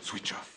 switch off.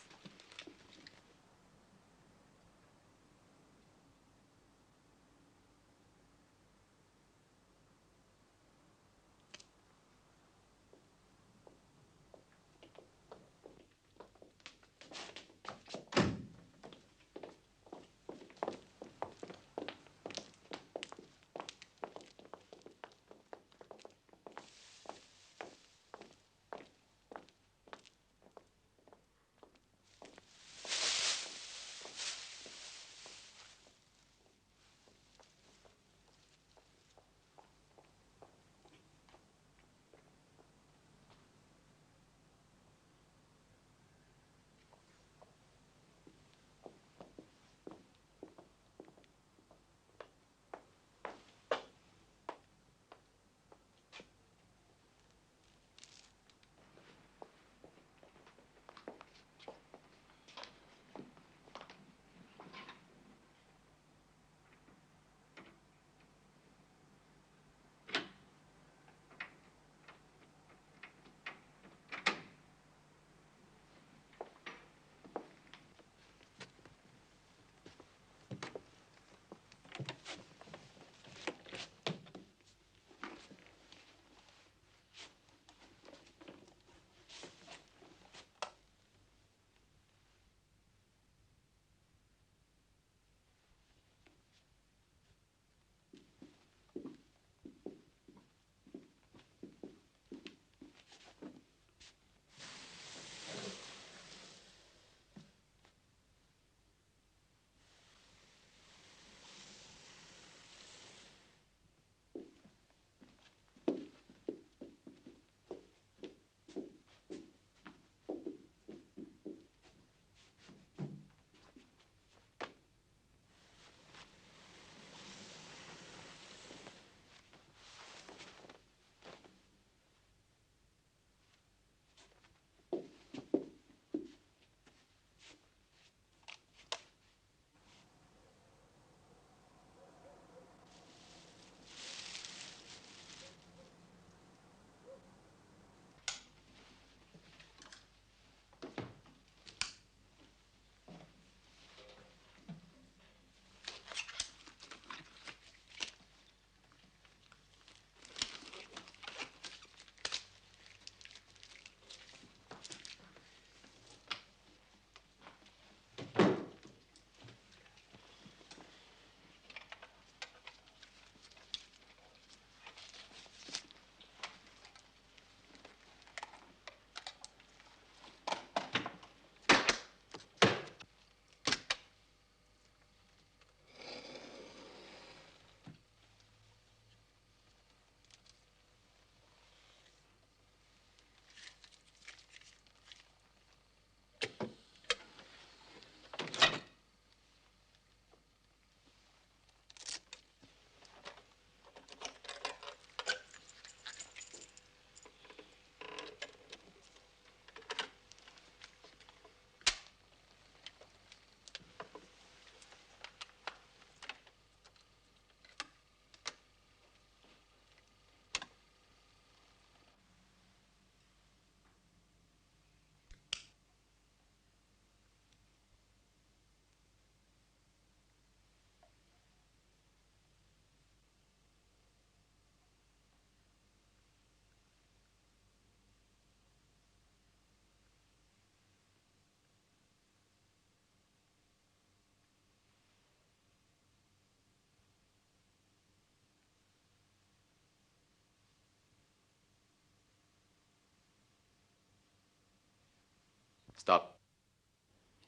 Stop.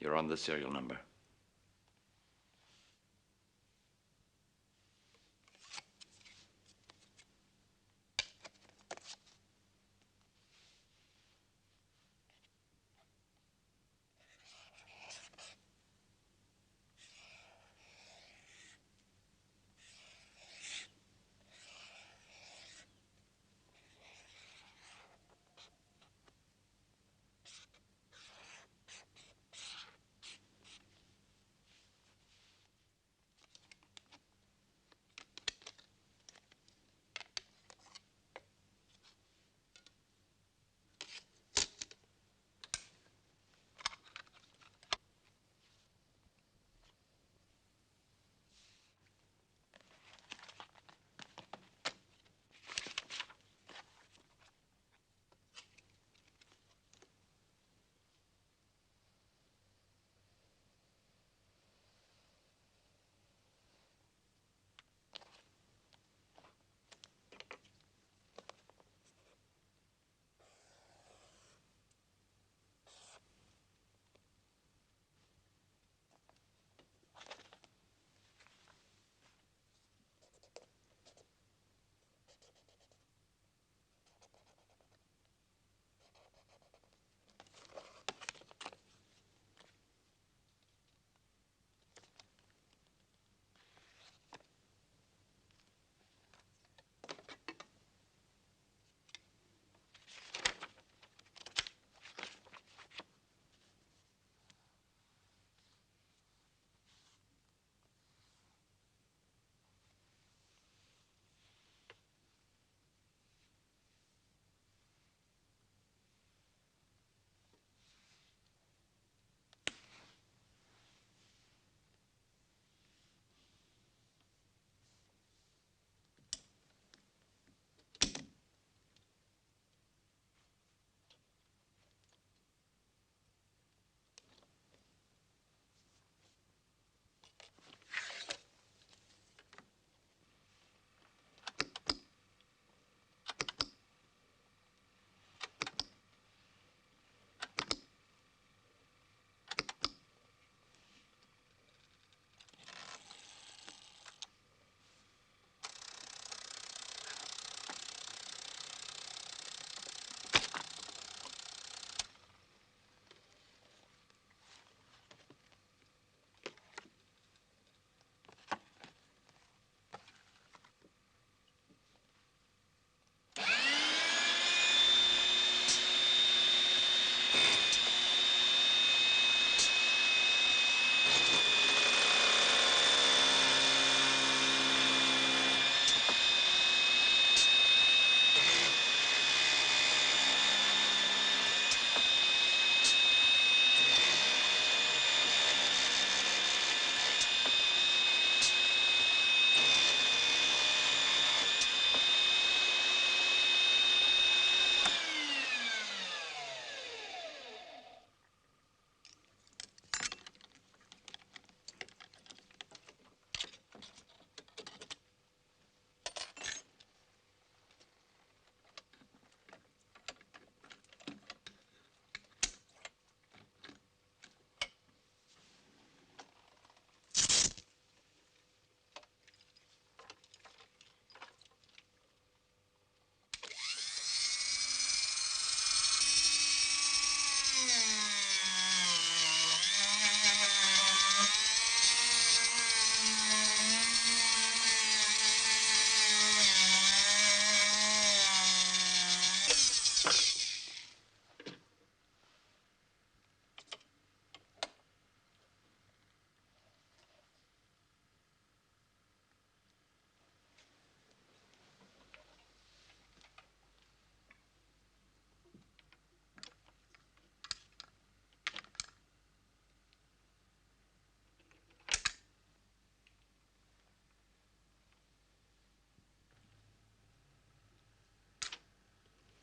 You're on the serial number.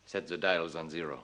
Set the dials on 0.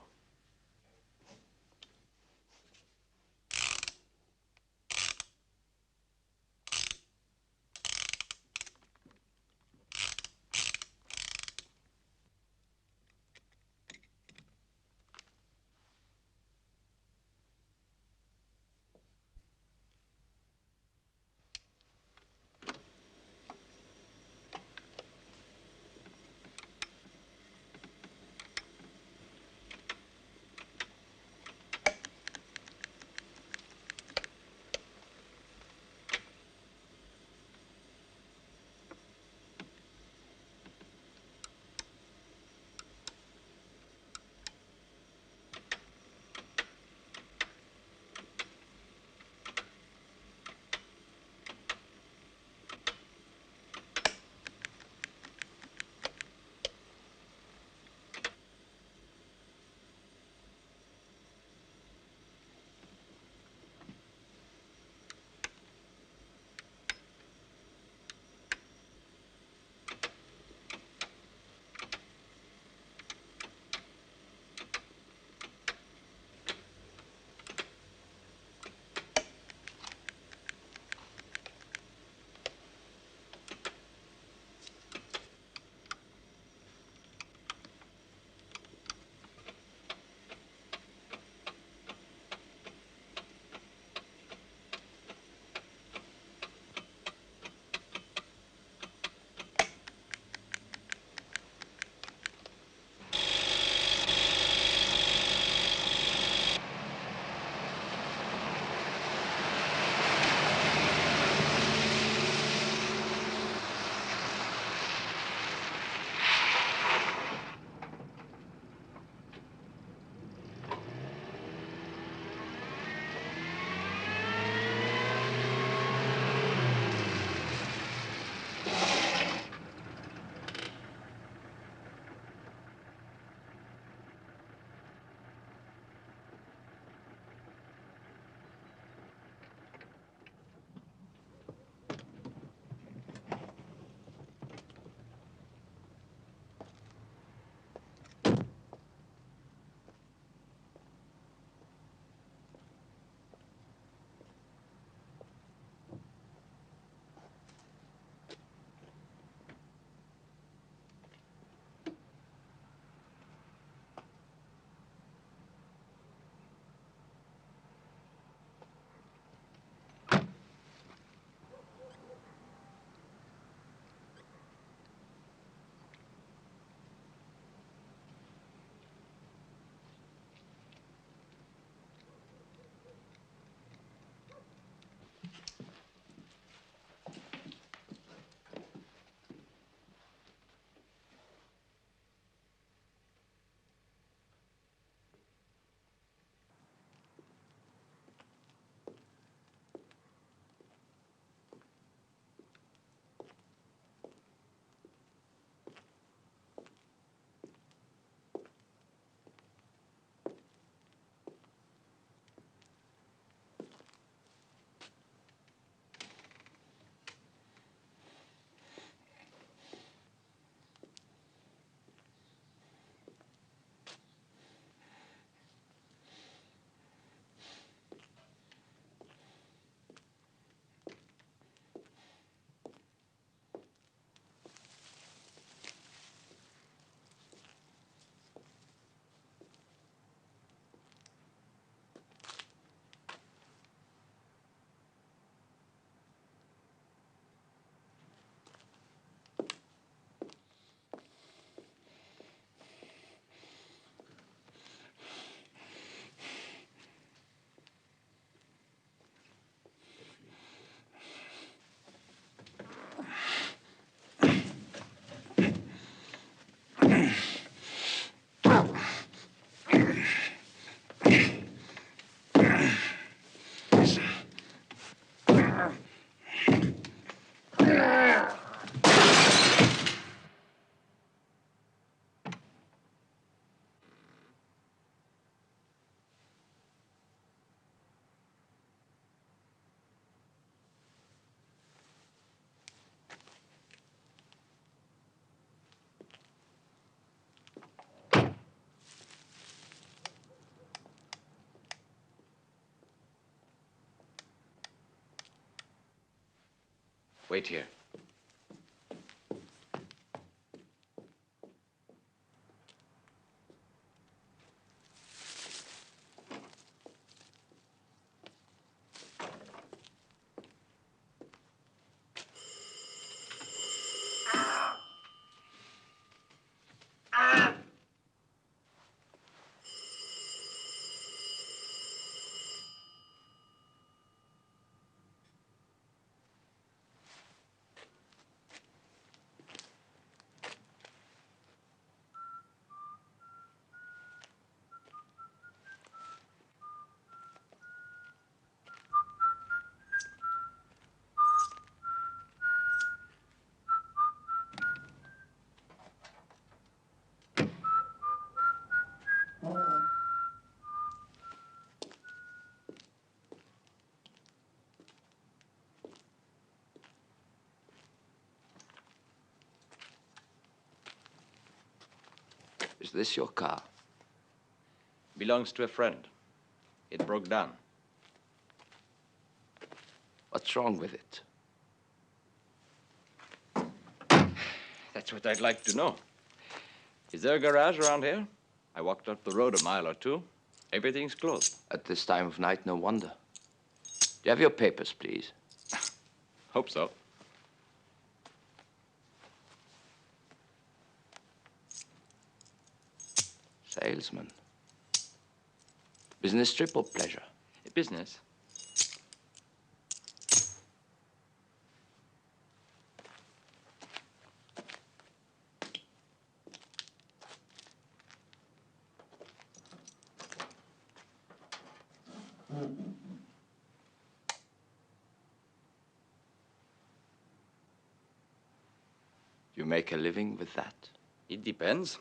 Wait here. Is this your car? Belongs to a friend. It broke down. What's wrong with it? That's what I'd like to know. Is there a garage around here? I walked up the road a mile or two. Everything's closed. At this time of night, no wonder. Do you have your papers, please? Hope so. Salesman. Business trip or pleasure? Business. You make a living with that? It depends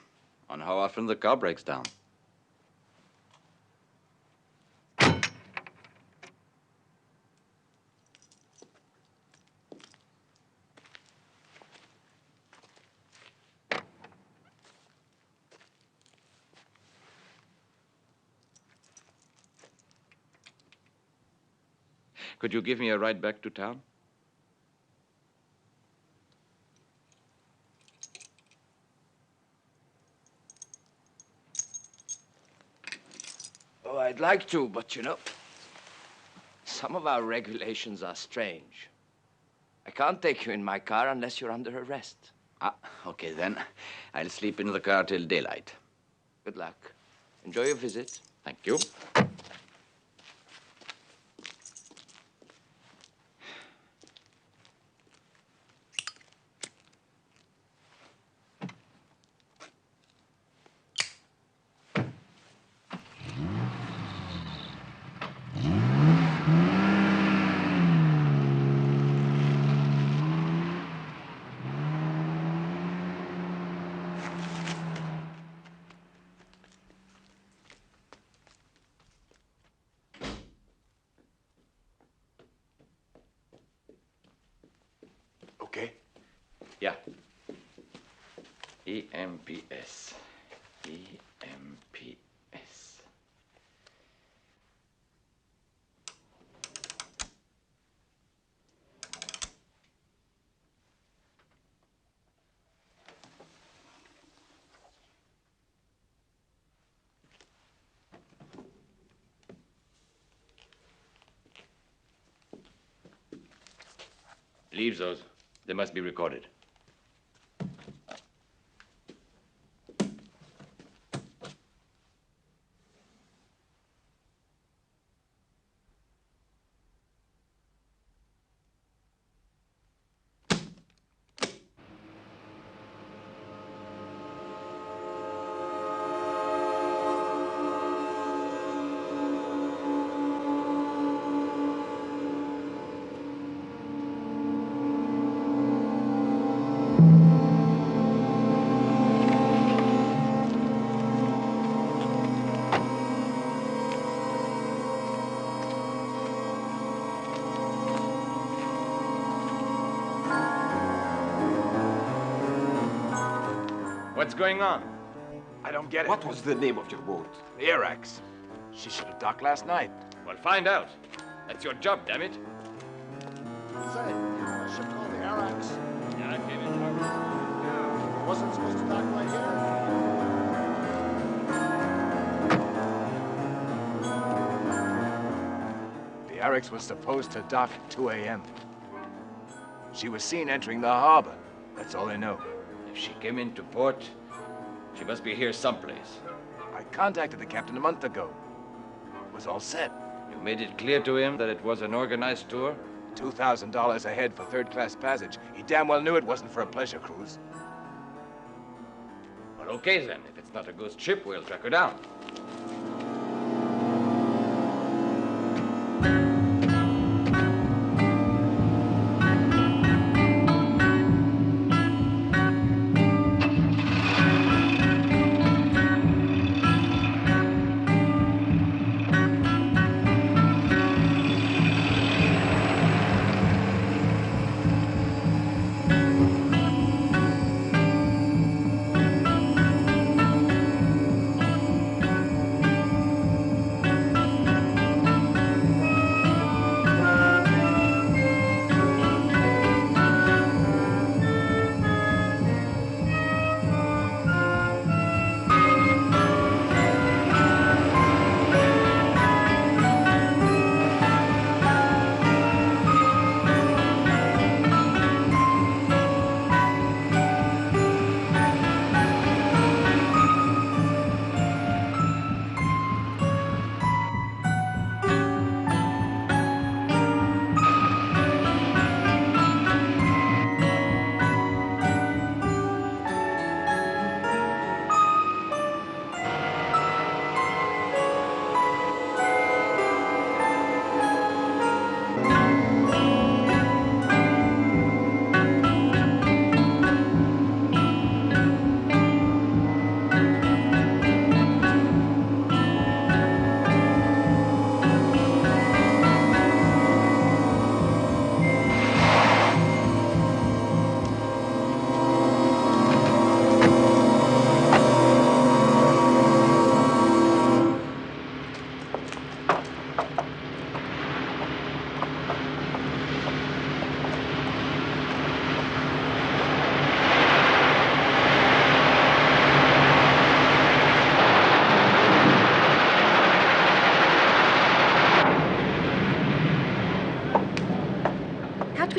on how often the car breaks down. Could you give me a ride back to town? Oh, I'd like to, but you know, some of our regulations are strange. I can't take you in my car unless you're under arrest. Ah, okay then. I'll sleep in the car till daylight. Good luck. Enjoy your visit. Thank you. Okay? Yeah. EMPS. EMPS. Leave those. They must be recorded. What's going on? I don't get it. What was the name of your boat? The air axe. She should have docked last night. Well, find out. That's your job, damn it. Say, I should call the Garrick's was supposed to dock at 2 a.m. She was seen entering the harbor. That's all I know. If she came into port, she must be here someplace. I contacted the captain a month ago. It was all set. You made it clear to him that it was an organized tour? $2,000 a head for third-class passage. He damn well knew it wasn't for a pleasure cruise. Well, okay then. If it's not a ghost ship, we'll track her down.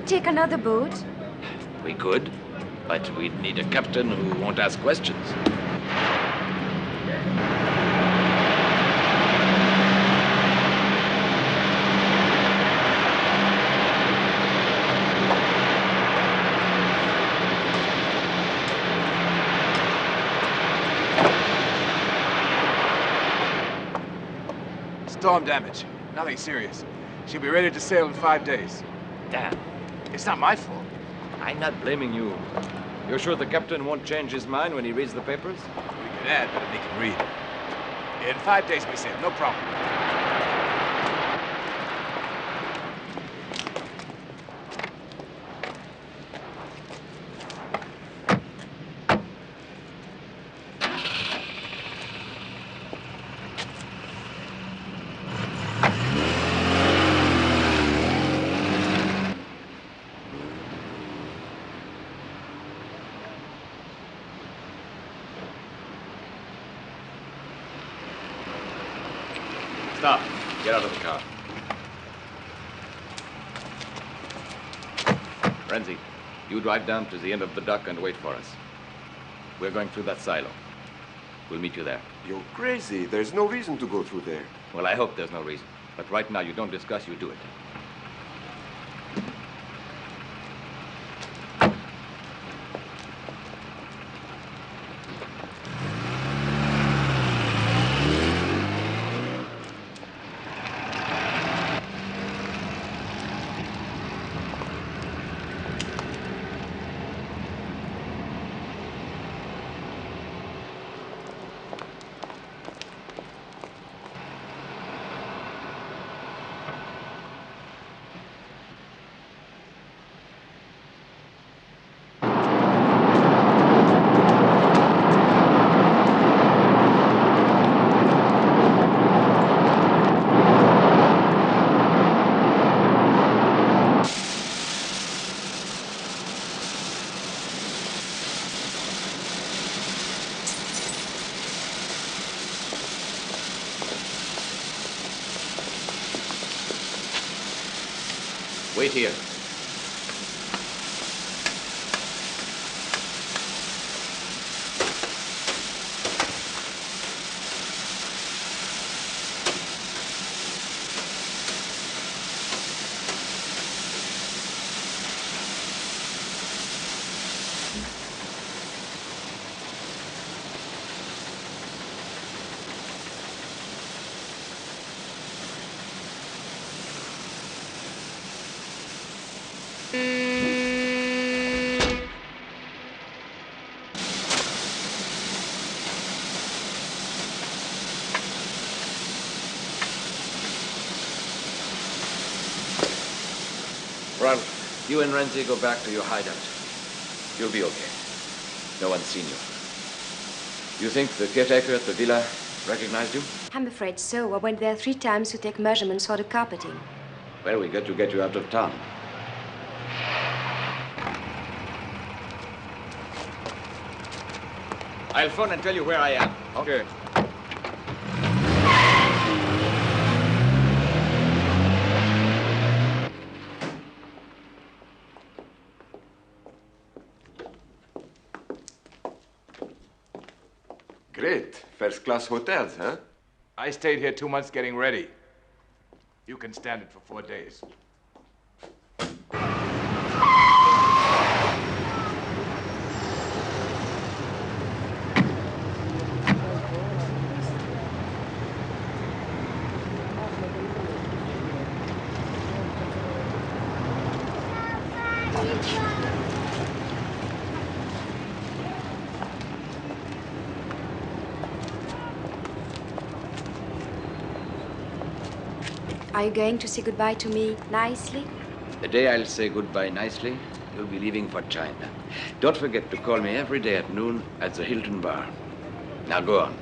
Take another boat? We could, but we'd need a captain who won't ask questions. Storm damage. Nothing serious. She'll be ready to sail in 5 days. Damn. It's not my fault. I'm not blaming you. You're sure the captain won't change his mind when he reads the papers? We can add, but he can read. In 5 days we sail, no problem. Stop. Get out of the car. Renzi, you drive down to the end of the dock and wait for us. We're going through that silo. We'll meet you there. You're crazy. There's no reason to go through there. Well, I hope there's no reason. But right now, you don't discuss, you do it. Wait here. Well, you and Renzi go back to your hideout. You'll be okay. No one's seen you. You think the caretaker at the villa recognized you? I'm afraid so. I went there 3 times to take measurements for the carpeting. Well, we got to get you out of town. I'll phone and tell you where I am. Okay. Great. First-class hotels, huh? I stayed here 2 months getting ready. You can stand it for 4 days. Are you going to say goodbye to me nicely? The day I'll say goodbye nicely, you'll be leaving for China. Don't forget to call me every day at noon at the Hilton Bar. Now go on.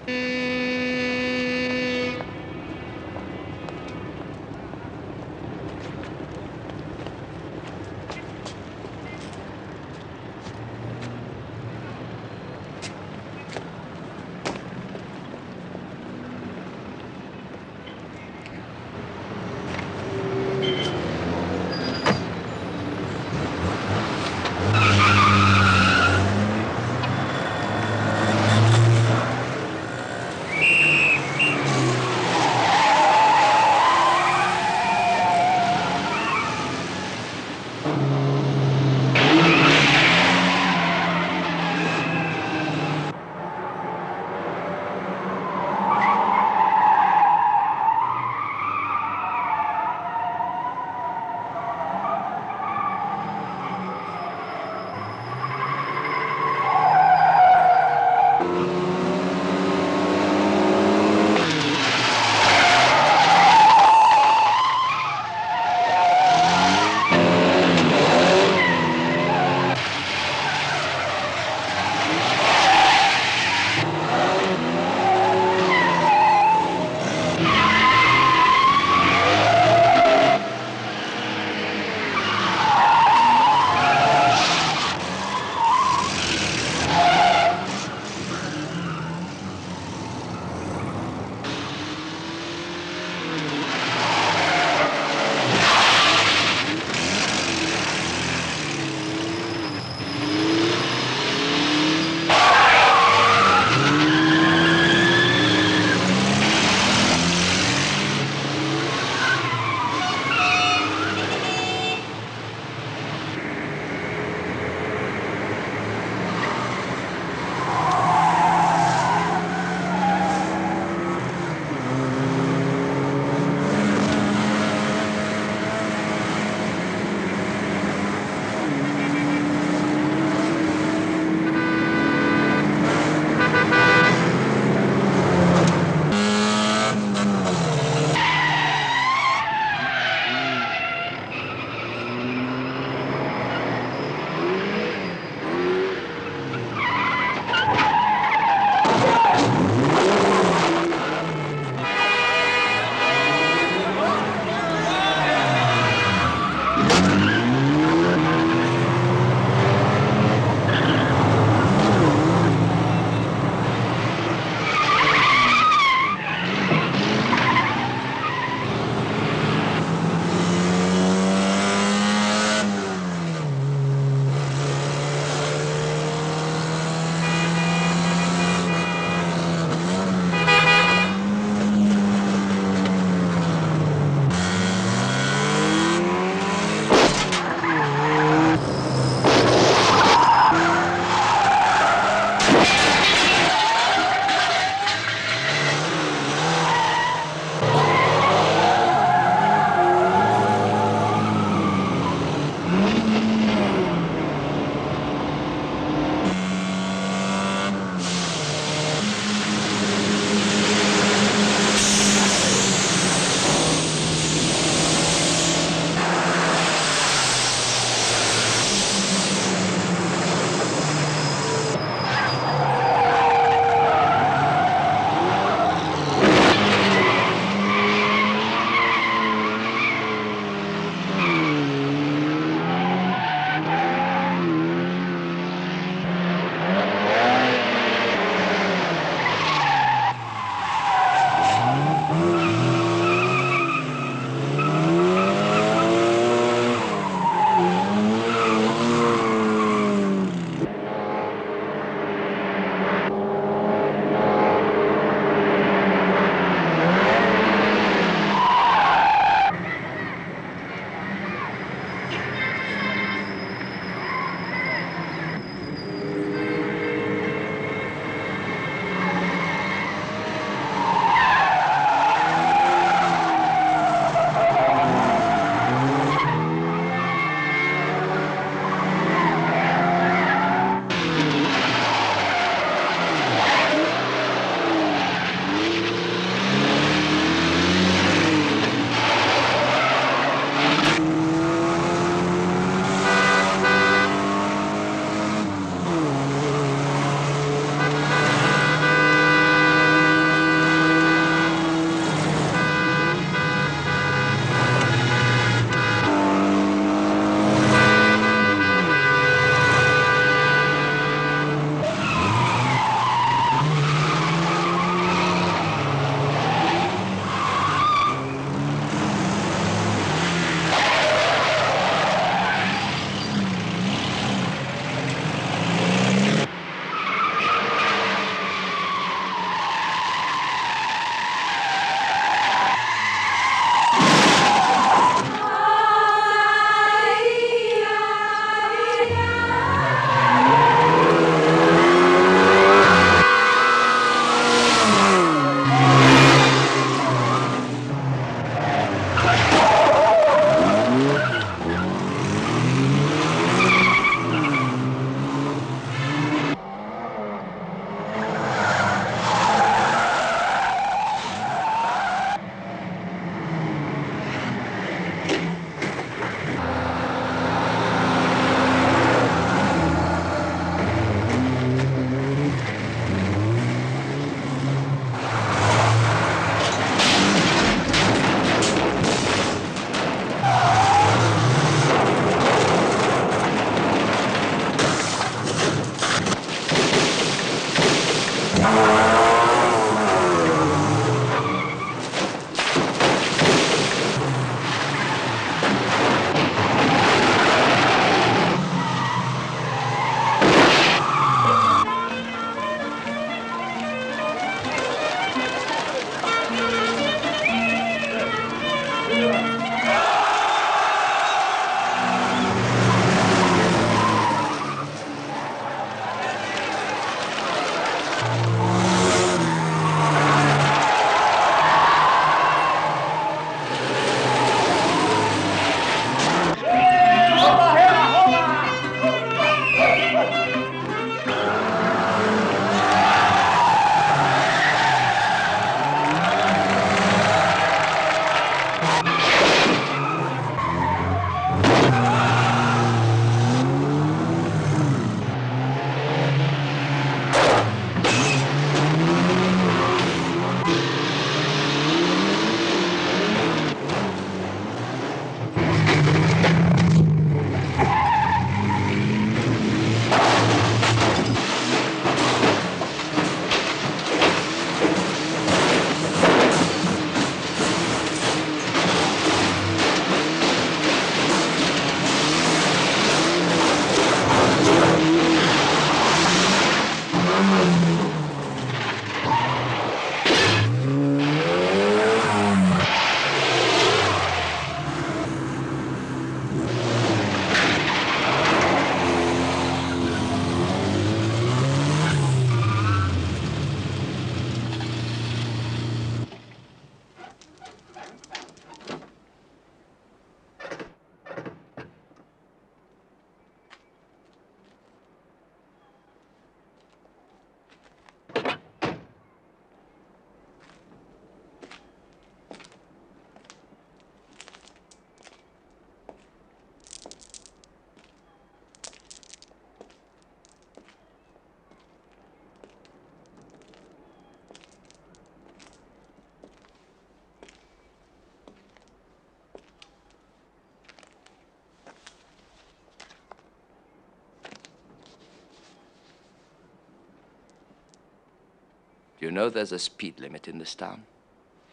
You know there's a speed limit in this town?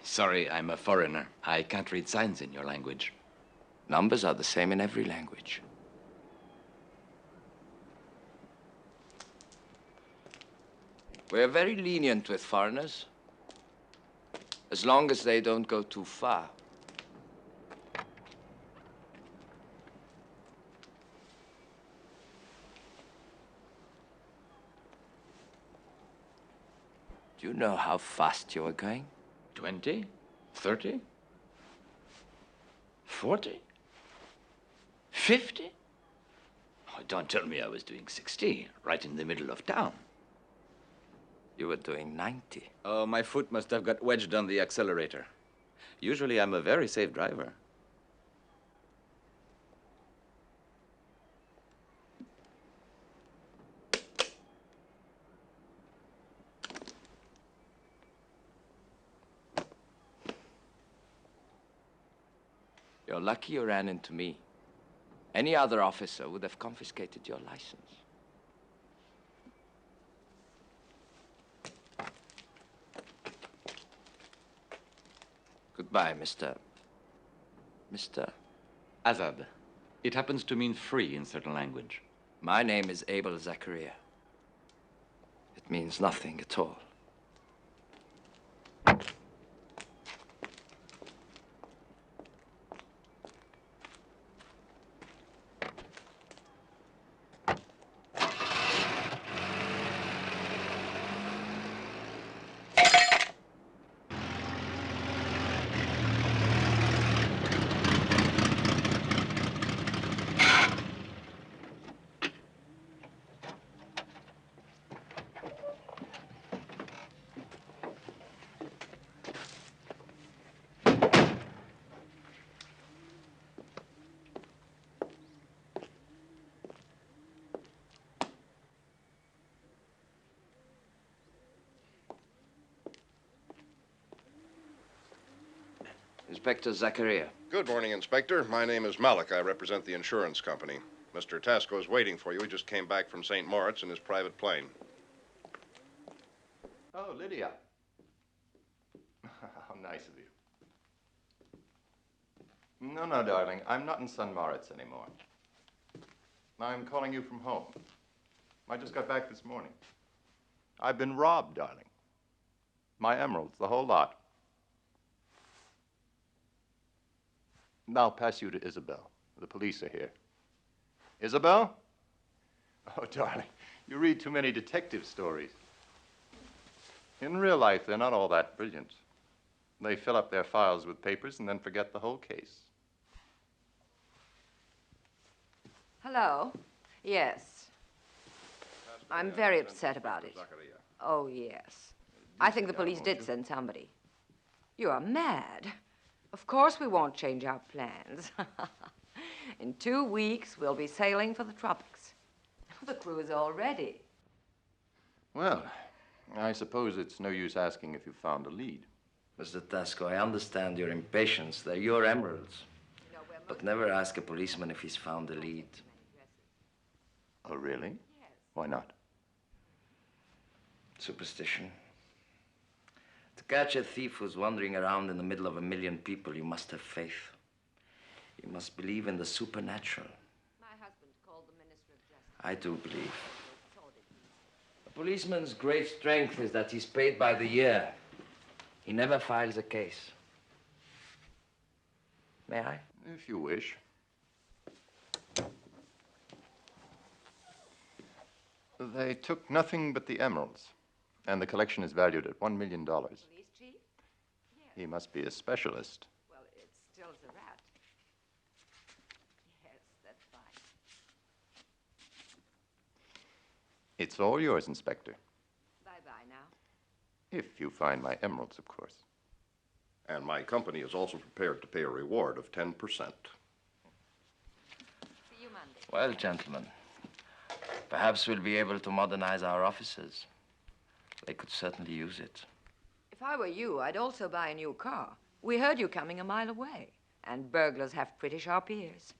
Sorry, I'm a foreigner. I can't read signs in your language. Numbers are the same in every language. We're very lenient with foreigners, as long as they don't go too far. Do you know how fast you are going? 20? 30? 40? 50? Oh, don't tell me I was doing 60, right in the middle of town. You were doing 90. Oh, my foot must have got wedged on the accelerator. Usually I'm a very safe driver. You're lucky you ran into me. Any other officer would have confiscated your license. Goodbye, Mr. Azad. It happens to mean free in certain language. My name is Abel Zachariah. It means nothing at all. Inspector Zachariah. Good morning, Inspector. My name is Malik. I represent the insurance company. Mr. Tasco is waiting for you. He just came back from St. Moritz in his private plane. Oh, Lydia. How nice of you. No, darling. I'm not in St. Moritz anymore. I'm calling you from home. I just got back this morning. I've been robbed, darling. My emeralds, the whole lot. I'll pass you to Isabel. The police are here. Isabel? Oh, darling, you read too many detective stories. In real life, they're not all that brilliant. They fill up their files with papers and then forget the whole case. Hello? Yes. I'm very upset about it. Oh, yes. I think the police did send somebody. You are mad. Of course we won't change our plans. In 2 weeks, we'll be sailing for the tropics. The crew is all ready. Well, I suppose it's no use asking if you found a lead. Mr. Tasco, I understand your impatience. They're your emeralds. But never ask a policeman if he's found a lead. Oh, really? Why not? Superstition. To catch a thief who's wandering around in the middle of 1 million people, you must have faith. You must believe in the supernatural. My husband called the Minister of Justice. I do believe. A policeman's great strength is that he's paid by the year. He never files a case. May I? If you wish. They took nothing but the emeralds, and the collection is valued at $1 million. Police chief? Yes. He must be a specialist. Well, it still's a rat. Yes, that's fine. It's all yours, Inspector. Bye-bye now. If you find my emeralds, of course. And my company is also prepared to pay a reward of 10%. See you Monday. Well, gentlemen, perhaps we'll be able to modernize our offices. They could certainly use it. If I were you, I'd also buy a new car. We heard you coming a mile away. And burglars have pretty sharp ears.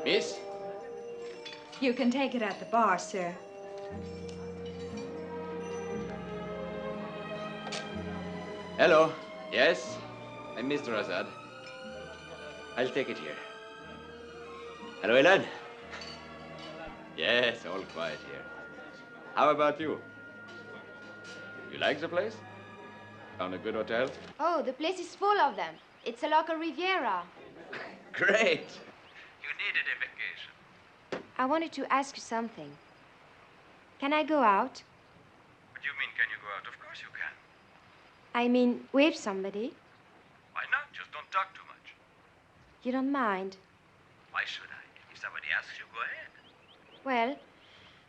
Miss? You can take it at the bar, sir. Hello. Yes? I'm Mr. Azad. I'll take it here. Hello, Elan. Yes, all quiet here. How about you? You like the place? Found a good hotel? Oh, the place is full of them. It's a local Riviera. Great. You needed a vacation. I wanted to ask you something. Can I go out? What do you mean, can you go out? Of course you can. I mean, with somebody. Why not? Just don't talk too much. You don't mind? Why should I? If somebody asks you, go ahead. Well,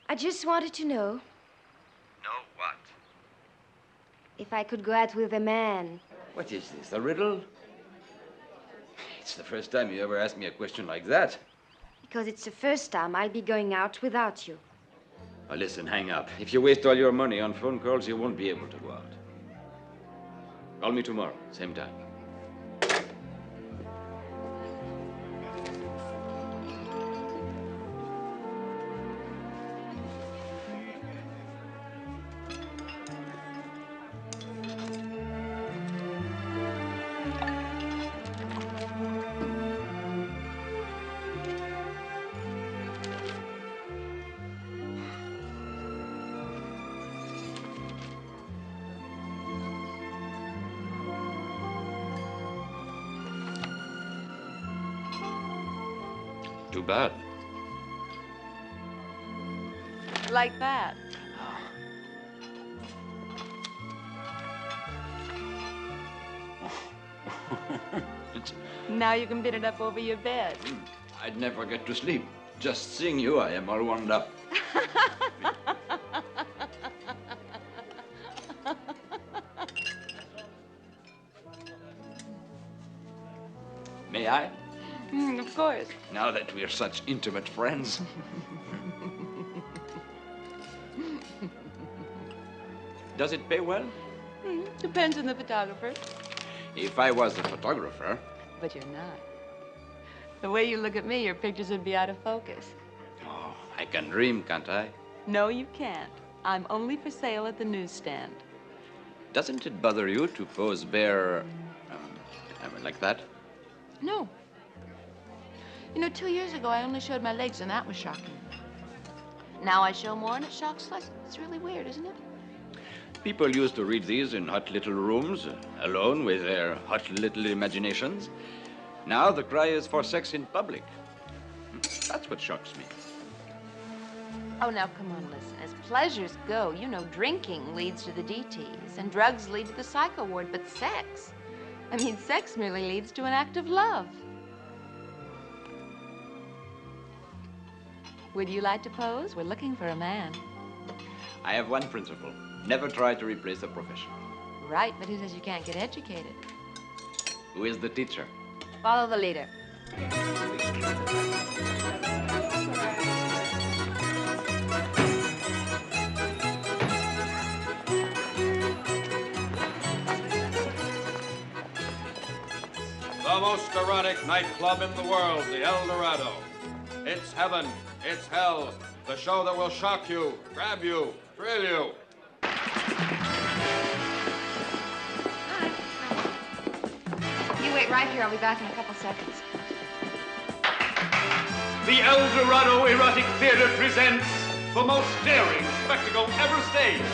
I just wanted to know Know what? if I could go out with a man. What is this, a riddle? It's the first time you ever asked me a question like that. Because it's the first time I'll be going out without you. Now listen, hang up. If you waste all your money on phone calls, you won't be able to go out. Call me tomorrow, same time. Too bad. Like that. Now you can pin it up over your bed. I'd never get to sleep. Just seeing you, I am all wound up. May I? Of course. Now that we're such intimate friends. Does it pay well? Depends on the photographer. If I was a photographer. But you're not. The way you look at me, your pictures would be out of focus. Oh, I can dream, can't I? No, you can't. I'm only for sale at the newsstand. Doesn't it bother you to pose bare, like that? No. You know, 2 years ago, I only showed my legs, and that was shocking. Now I show more, and it shocks less. It's really weird, isn't it? People used to read these in hot little rooms, alone with their hot little imaginations. Now the cry is for sex in public. That's what shocks me. Oh, now, come on, listen. As pleasures go, you know, drinking leads to the DTs, and drugs lead to the psycho ward, but sex, I mean, sex merely leads to an act of love. Would you like to pose? We're looking for a man. I have one principle. Never try to replace a profession. Right, but who says you can't get educated? Who is the teacher? Follow the leader. The most erotic nightclub in the world, the El Dorado. It's heaven, it's hell, the show that will shock you, grab you, thrill you. You wait right here. I'll be back in a couple seconds. The El Dorado Erotic Theater presents the most daring spectacle ever staged.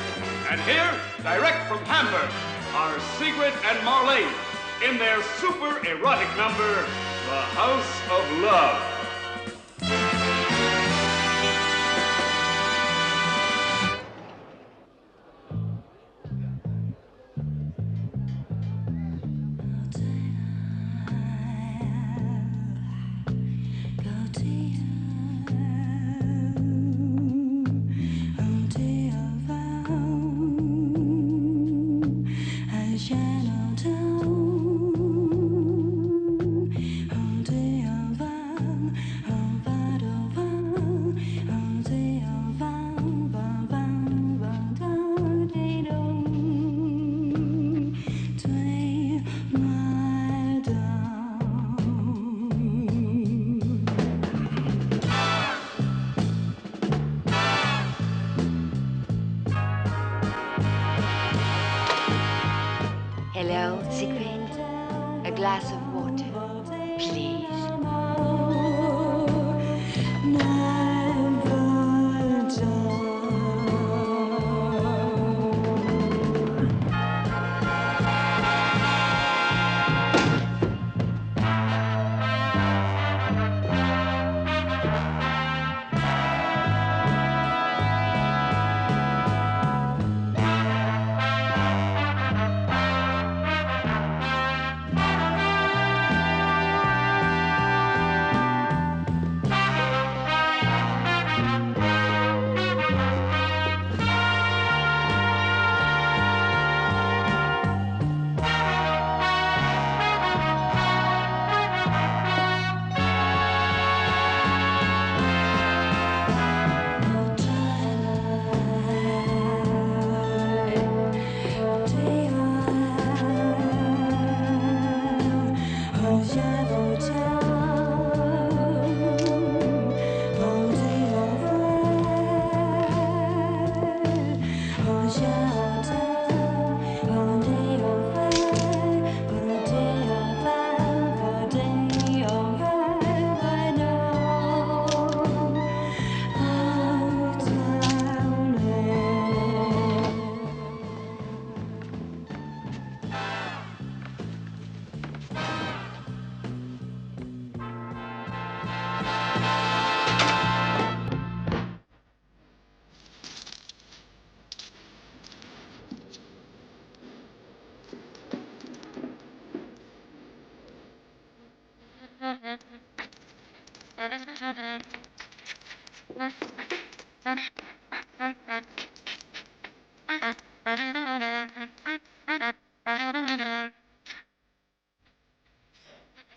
And here, direct from Hamburg, are Sigrid and Marlene in their super erotic number, The House of Love. Well, Siegfried, a glass of water, please.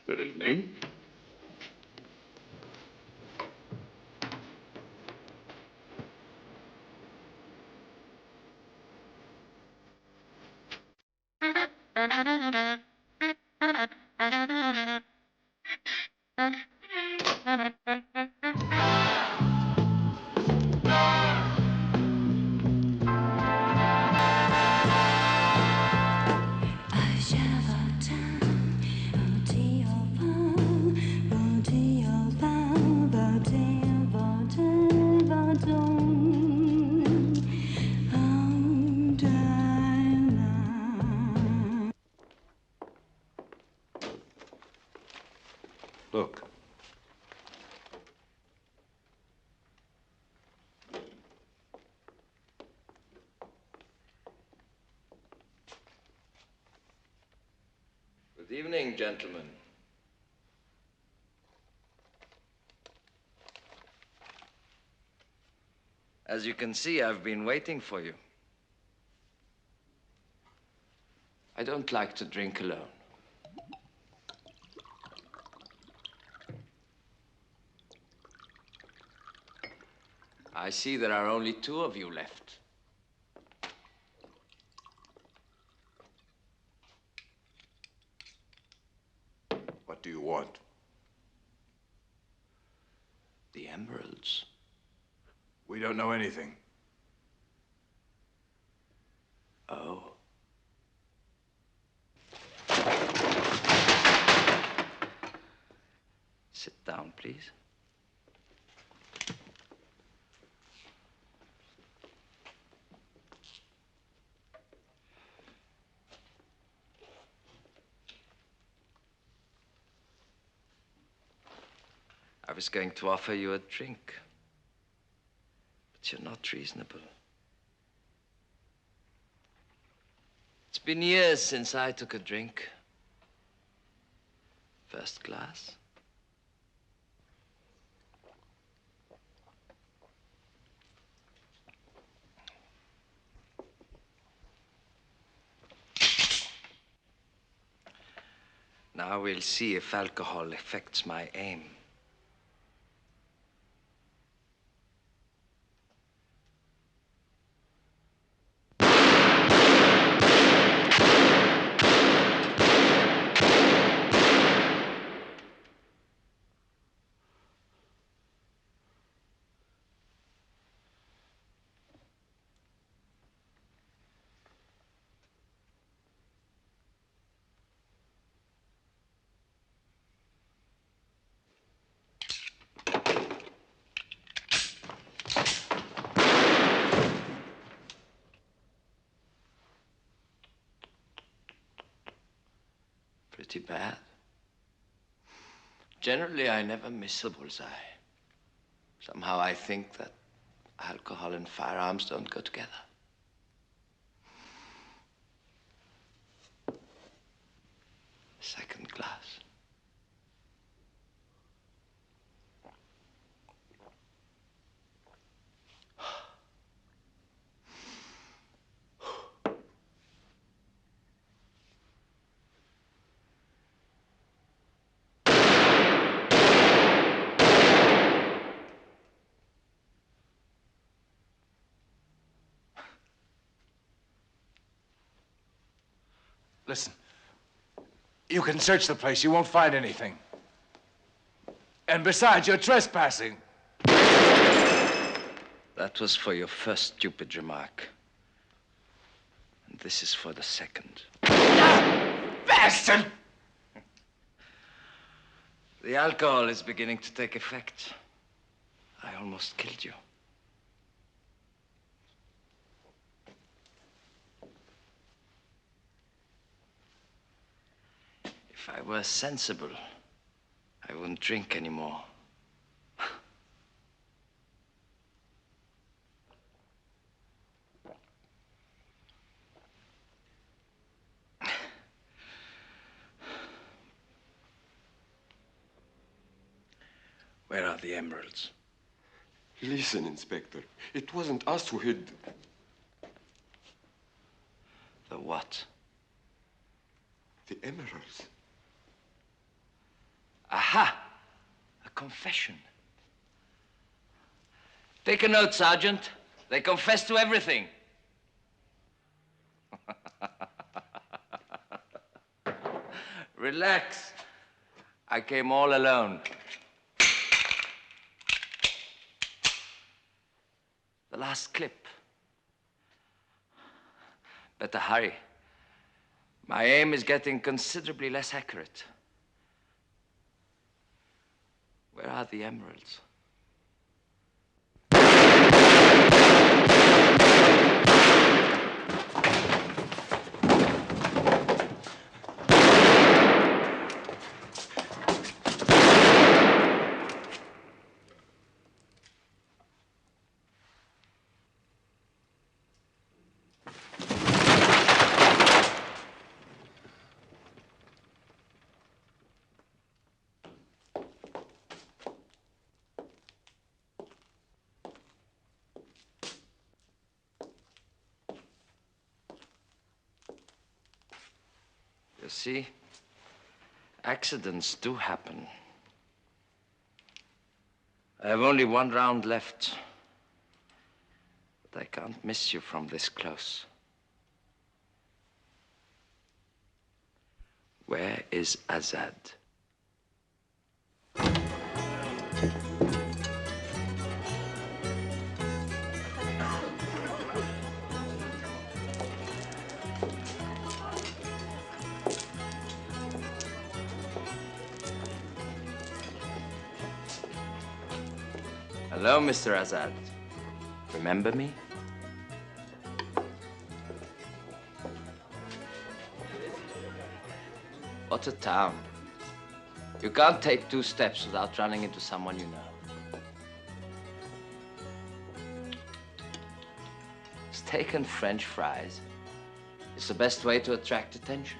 Good evening. Look. Good evening, gentlemen. As you can see, I've been waiting for you. I don't like to drink alone. I see there are only two of you left. What do you want? The emeralds. We don't know anything. Oh. Sit down, please. I was going to offer you a drink, but you're not reasonable. It's been years since I took a drink. First class. Now we'll see if alcohol affects my aim. pretty bad. Generally, I never miss the bullseye. Somehow I think that alcohol and firearms don't go together. Second class. Listen, you can search the place. You won't find anything. And besides, you're trespassing. That was for your first stupid remark. And this is for the second. Bastard! The alcohol is beginning to take effect. I almost killed you. If I were sensible, I wouldn't drink anymore. Where are the emeralds? Listen, Inspector. It wasn't us who hid... The what? The emeralds. Aha! A confession. Take a note, Sergeant. They confess to everything. Relax. I came all alone. The last clip. Better hurry. My aim is getting considerably less accurate. Where are the emeralds? You see, accidents do happen. I have only one round left, but I can't miss you from this close. Where is Azad? Hello, Mr. Azad. Remember me? What a town. You can't take 2 steps without running into someone you know. Steak and French fries is the best way to attract attention.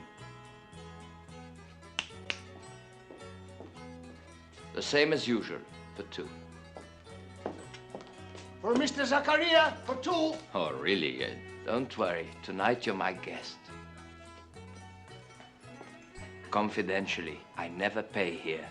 The same as usual, for 2. For Mr. Zakaria, for 2. Oh, really? Don't worry. Tonight you're my guest. Confidentially, I never pay here.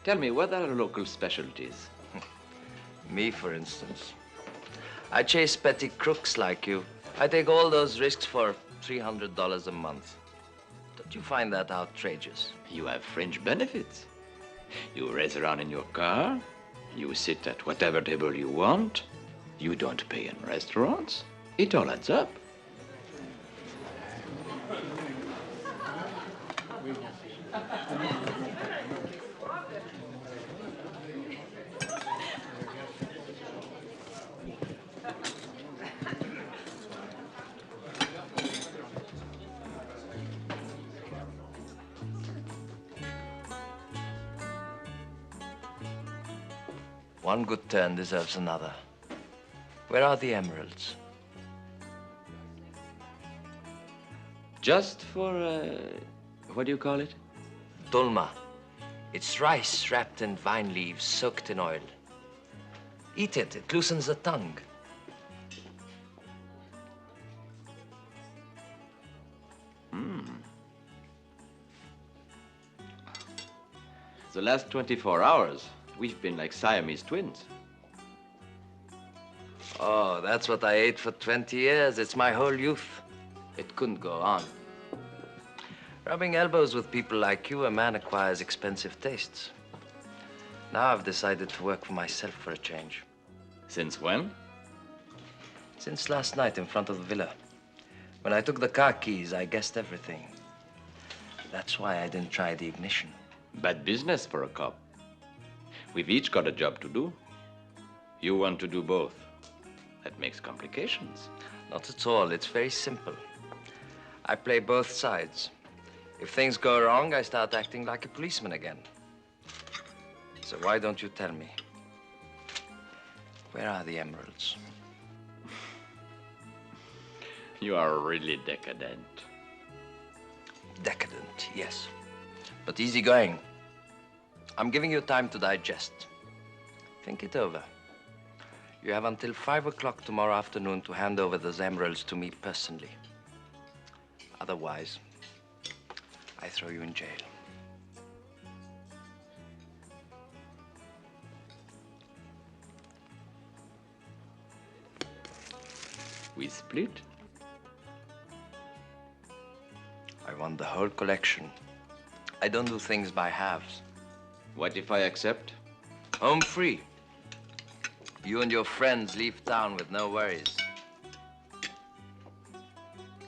Tell me, what are local specialties? Me, for instance. I chase petty crooks like you. I take all those risks for $300 a month. Don't you find that outrageous? You have fringe benefits. You race around in your car. You sit at whatever table you want. You don't pay in restaurants. It all adds up. One good turn deserves another. Where are the emeralds? Just for, what do you call it? Dolma. It's rice wrapped in vine leaves soaked in oil. Eat it. It loosens the tongue. The last 24 hours, we've been like Siamese twins. Oh, that's what I ate for 20 years. It's my whole youth. It couldn't go on. Rubbing elbows with people like you, a man acquires expensive tastes. Now I've decided to work for myself for a change. Since when? Since last night in front of the villa. When I took the car keys, I guessed everything. That's why I didn't try the ignition. Bad business for a cop. We've each got a job to do. You want to do both. That makes complications. Not at all. It's very simple. I play both sides. If things go wrong, I start acting like a policeman again. So why don't you tell me? Where are the emeralds? You are really decadent. Decadent, yes. But easygoing. I'm giving you time to digest. Think it over. You have until 5 o'clock tomorrow afternoon to hand over those emeralds to me personally. Otherwise, I throw you in jail. We split? I want the whole collection. I don't do things by halves. What if I accept? Home free. You and your friends leave town with no worries.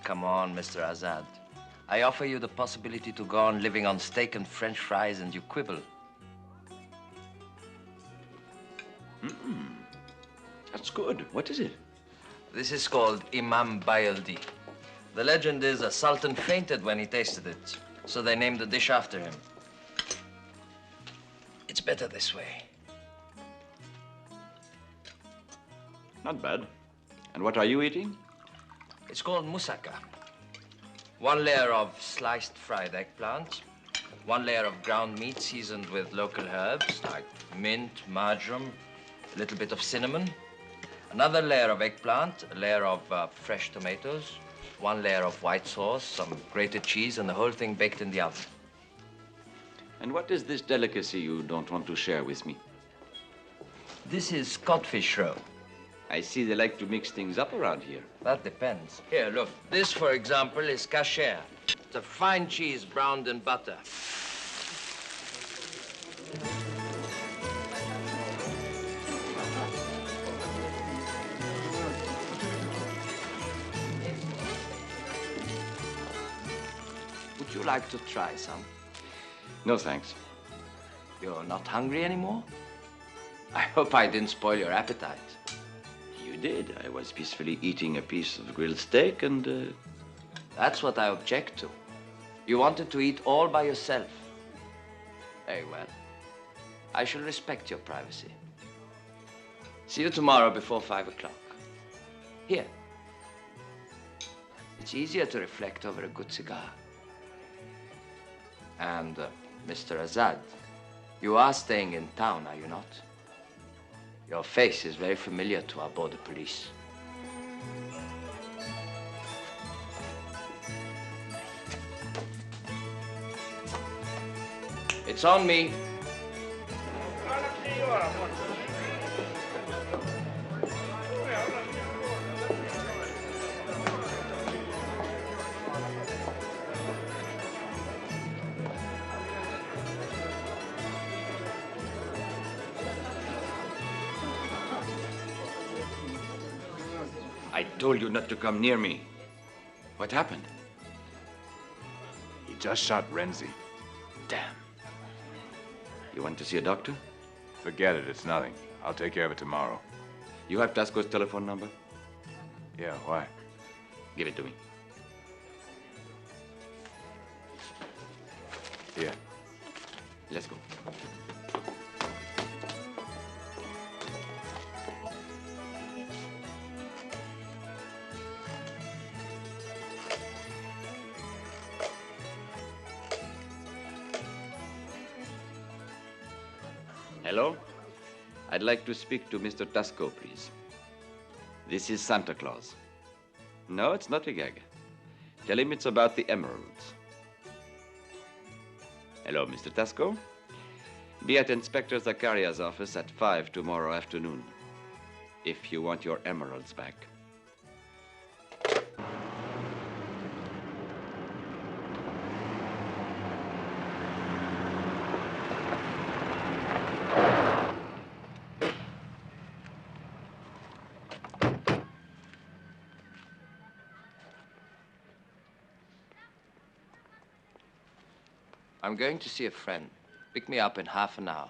Come on, Mr. Azad. I offer you the possibility to go on living on steak and French fries, and you quibble. That's good. What is it? This is called Imam Bayaldi. The legend is a sultan fainted when he tasted it, so they named the dish after him. It's better this way. Not bad. And what are you eating? It's called moussaka. 1 layer of sliced fried eggplant, 1 layer of ground meat seasoned with local herbs like mint, marjoram, a little bit of cinnamon, another layer of eggplant, a layer of fresh tomatoes, 1 layer of white sauce, some grated cheese, and the whole thing baked in the oven. And what is this delicacy you don't want to share with me? This is codfish roe. I see they like to mix things up around here. That depends. Here, look. This, for example, is kasher. It's a fine cheese browned in butter. Would you like to try some? No, thanks. You're not hungry anymore? I hope I didn't spoil your appetite. You did. I was peacefully eating a piece of grilled steak and... That's what I object to. You wanted to eat all by yourself. Very well. I shall respect your privacy. See you tomorrow before 5 o'clock. Here. It's easier to reflect over a good cigar. And, Mr. Azad, you are staying in town, are you not? Your face is very familiar to our border police. It's on me. told you not to come near me. What happened? He just shot Renzi. Damn. You want to see a doctor? Forget it, it's nothing. I'll take care of it tomorrow. You have Tasco's telephone number? Yeah, why? Give it to me. Here. Let's go. Hello? I'd like to speak to Mr. Tasco, please. This is Santa Claus. No, it's not a gag. Tell him it's about the emeralds. Hello, Mr. Tasco. Be at Inspector Zacaria's office at 5 tomorrow afternoon, if you want your emeralds back. I'm going to see a friend. Pick me up in half an hour.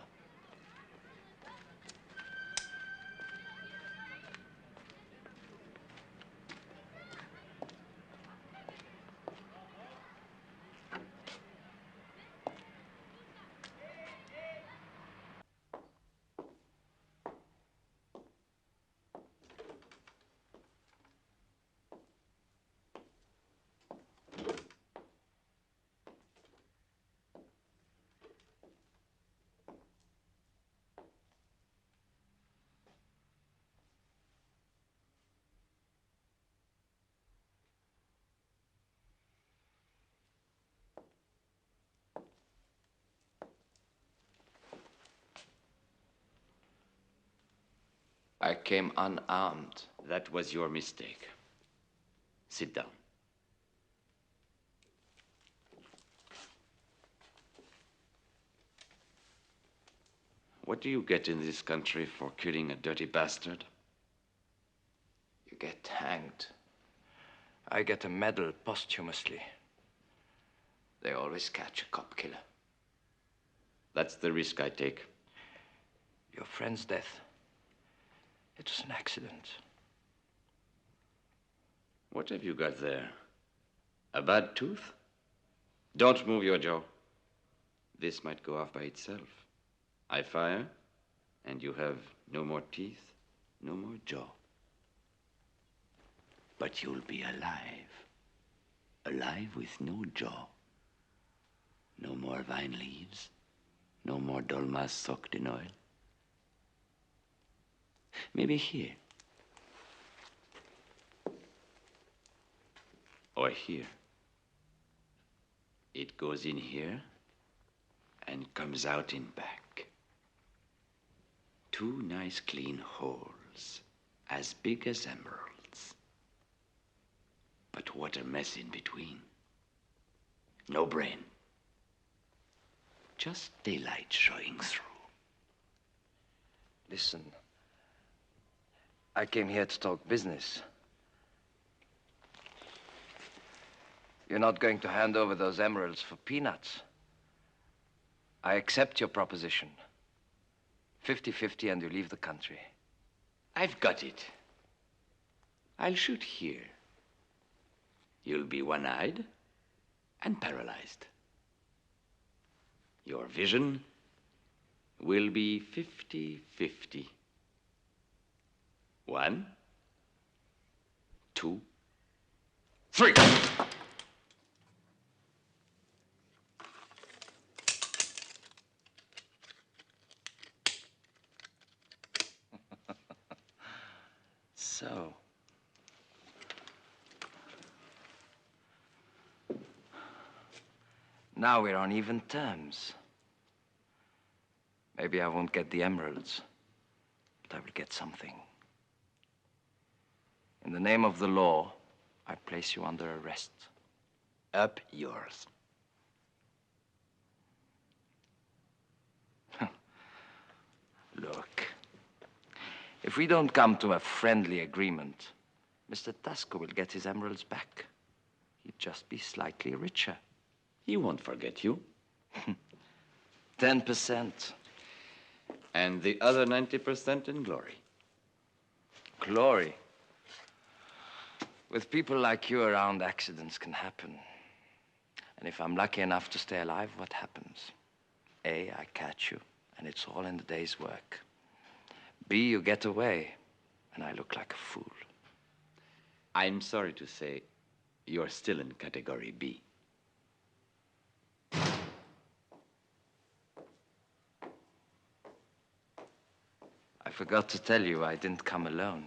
I came unarmed. That was your mistake. Sit down. What do you get in this country for killing a dirty bastard? You get hanged. I get a medal posthumously. They always catch a cop killer. That's the risk I take. Your friend's death. It was an accident. What have you got there? A bad tooth? Don't move your jaw. This might go off by itself. I fire, and you have no more teeth, no more jaw. But you'll be alive. Alive with no jaw. No more vine leaves. No more dolmas soaked in oil. Maybe here. Or here. It goes in here and comes out in back. Two nice clean holes, as big as emeralds. But what a mess in between. No brain. Just daylight showing through. Listen. I came here to talk business. You're not going to hand over those emeralds for peanuts. I accept your proposition. 50-50 and you leave the country. I've got it. I'll shoot here. You'll be one-eyed and paralyzed. Your vision will be 50-50. 1, 2, 3. So. Now we're on even terms. Maybe I won't get the emeralds, but I will get something. In the name of the law, I place you under arrest. Up yours. Look, if we don't come to a friendly agreement, Mr. Tasker will get his emeralds back. He'd just be slightly richer. He won't forget you. 10%. And the other 90% in glory. Glory? With people like you around, accidents can happen. And if I'm lucky enough to stay alive, what happens? A, I catch you, and it's all in the day's work. B, you get away, and I look like a fool. I'm sorry to say, you're still in category B. I forgot to tell you I didn't come alone.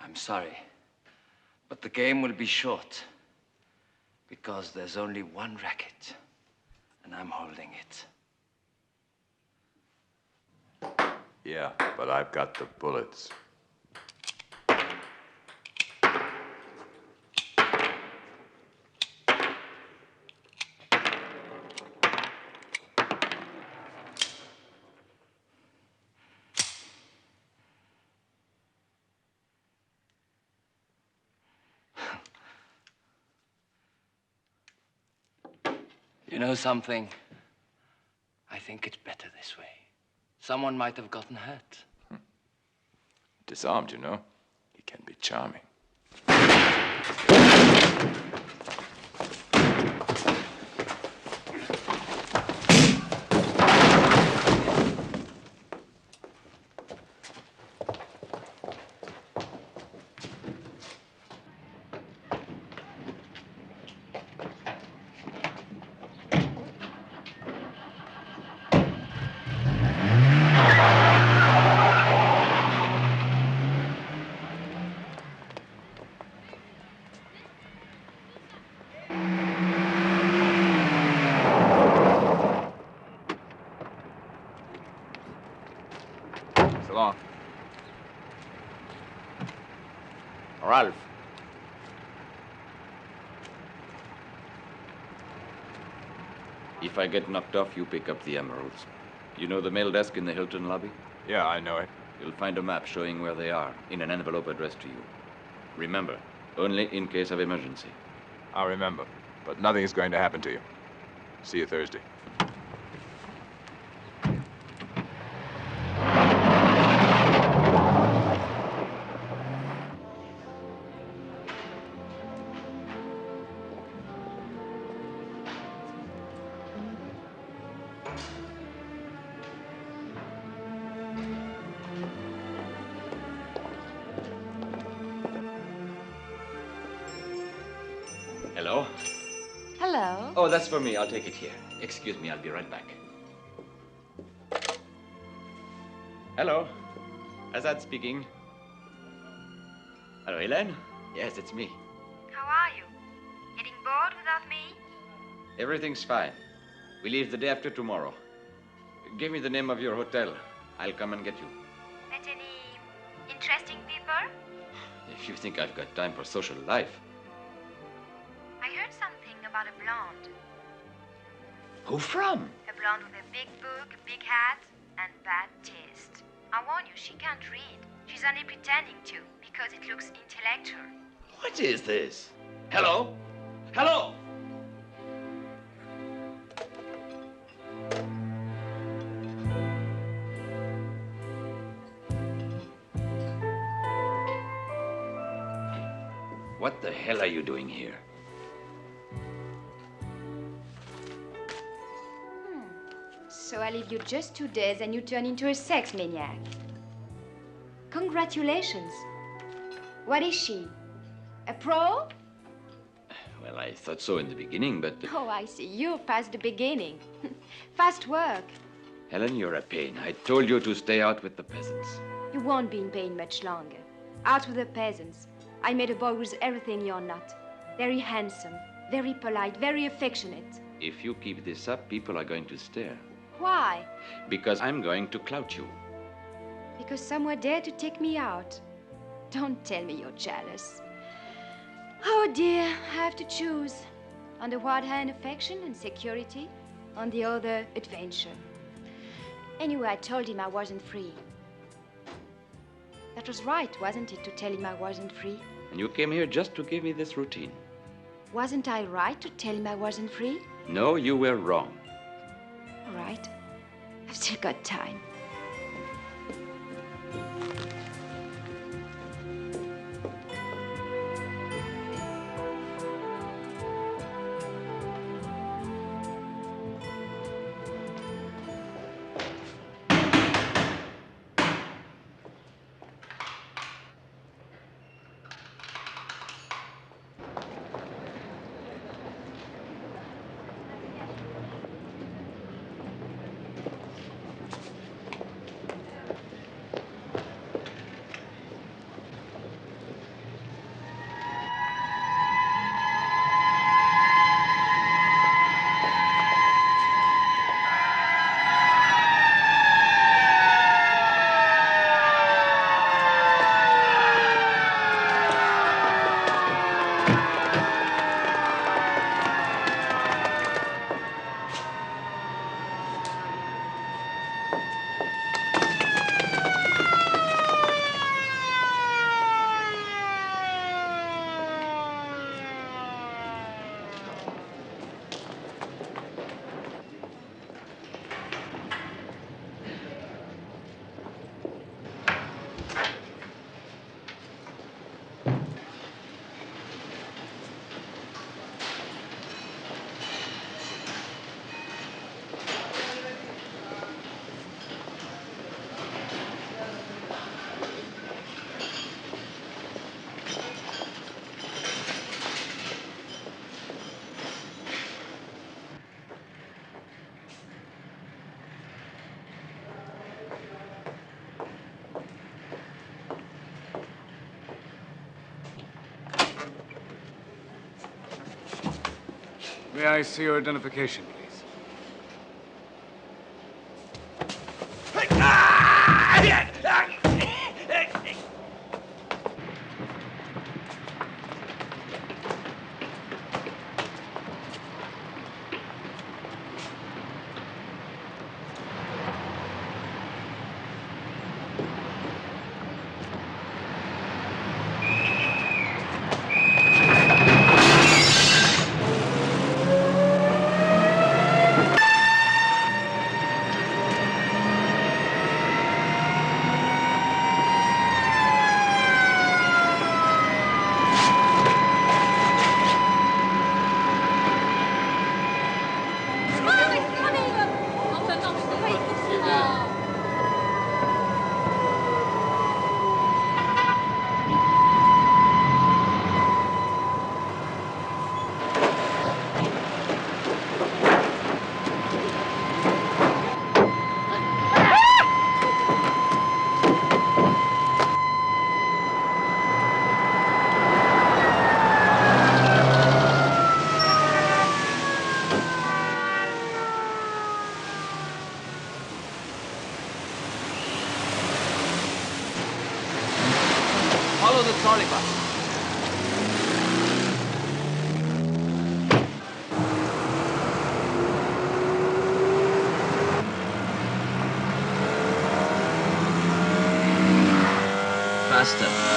I'm sorry, but the game will be short because there's only one racket, and I'm holding it. Yeah, but I've got the bullets. You know something? I think it's better this way. Someone might have gotten hurt. Disarmed, you know. He can be charming. So long. Ralph. If I get knocked off, you pick up the emeralds. You know the mail desk in the Hilton lobby? Yeah, I know it. You'll find a map showing where they are in an envelope addressed to you. Remember, only in case of emergency. I'll remember, but nothing is going to happen to you. See you Thursday. Hello? Hello. Oh, that's for me. I'll take it here. Excuse me, I'll be right back. Hello. Azad speaking. Hello, Hélène? Yes, it's me. How are you? Getting bored without me? Everything's fine. We leave the day after tomorrow. Give me the name of your hotel. I'll come and get you. Met any interesting people? If you think I've got time for social life. I heard something about a blonde. Who from? A blonde with a big book, a big hat, and bad taste. I warn you, she can't read. She's only pretending to, because it looks intellectual. What is this? Hello? Hello? What the hell are you doing here? So I leave you just 2 days and you turn into a sex maniac. Congratulations. What is she? A pro? Well, I thought so in the beginning, but... Oh, I see. You're past the beginning. Fast work. Helen, you're a pain. I told you to stay out with the peasants. You won't be in pain much longer. Out with the peasants. I met a boy who's everything you're not. Very handsome, very polite, very affectionate. If you keep this up, people are going to stare. Why? Because I'm going to clout you. Because someone dared to take me out. Don't tell me you're jealous. Oh dear, I have to choose. On the one hand, affection and security. On the other, adventure. Anyway, I told him I wasn't free. That was right, wasn't it, to tell him I wasn't free? And you came here just to give me this routine. Wasn't I right to tell him I wasn't free? No, you were wrong. All right. I've still got time. May I see your identification, please? Follow the trolley bus. Faster.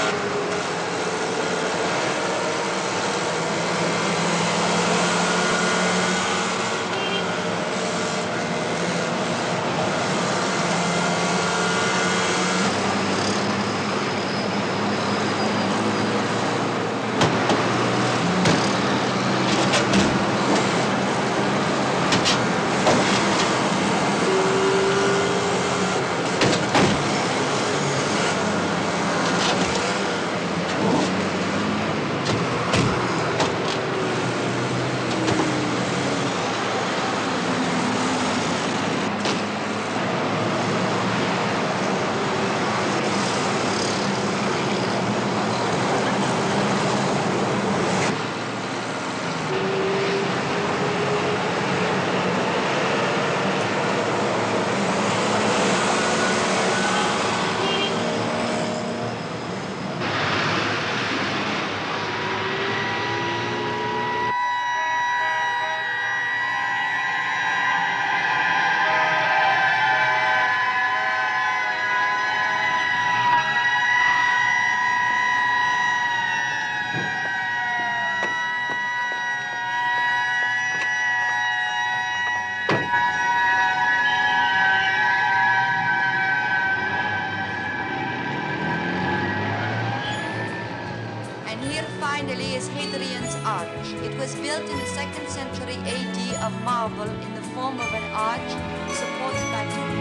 And here finally is Hadrian's Arch. It was built in the 2nd century AD of marble in the form of an arch supported by two.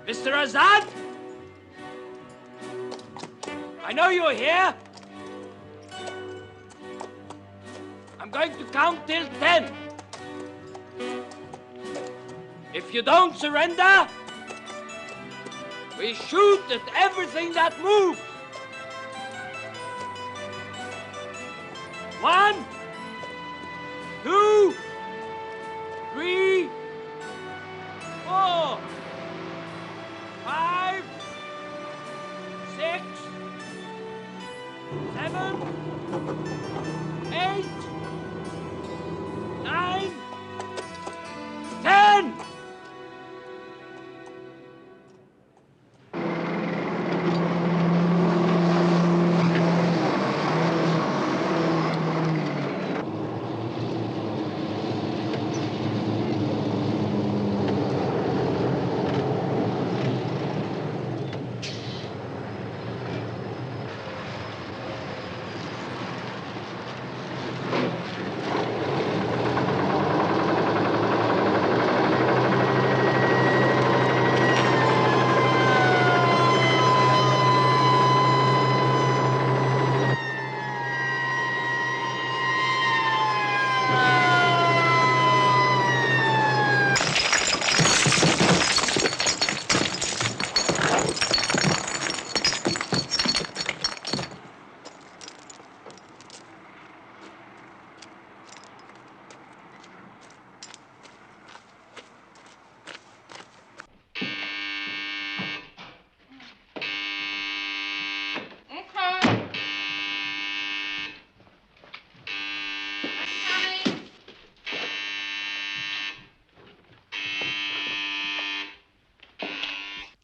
Mr. Azad? I know you're here. I'm going to count till 10. If you don't surrender, we shoot at everything that moves. 1, 2, 3, 4, 5, 6, 7, 8, 9, 10.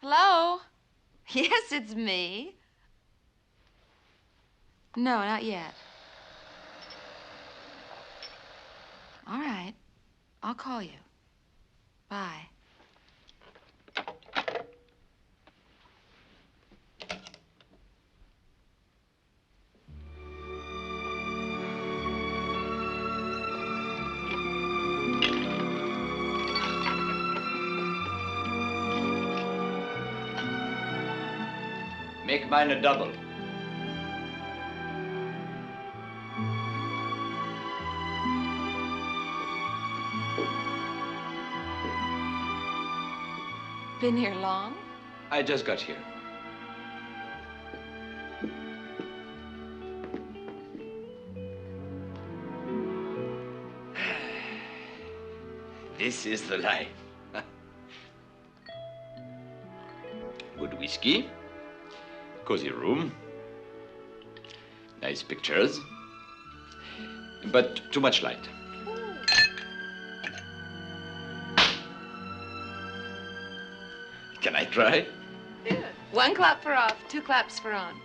Hello? Yes, it's me. No, not yet. All right. I'll call you. Bye. Make mine a double. Been here long? I just got here. This is the life. Good whiskey, cozy room, nice pictures, but too much light. Can I try? Do it. 1 clap for off, 2 claps for on.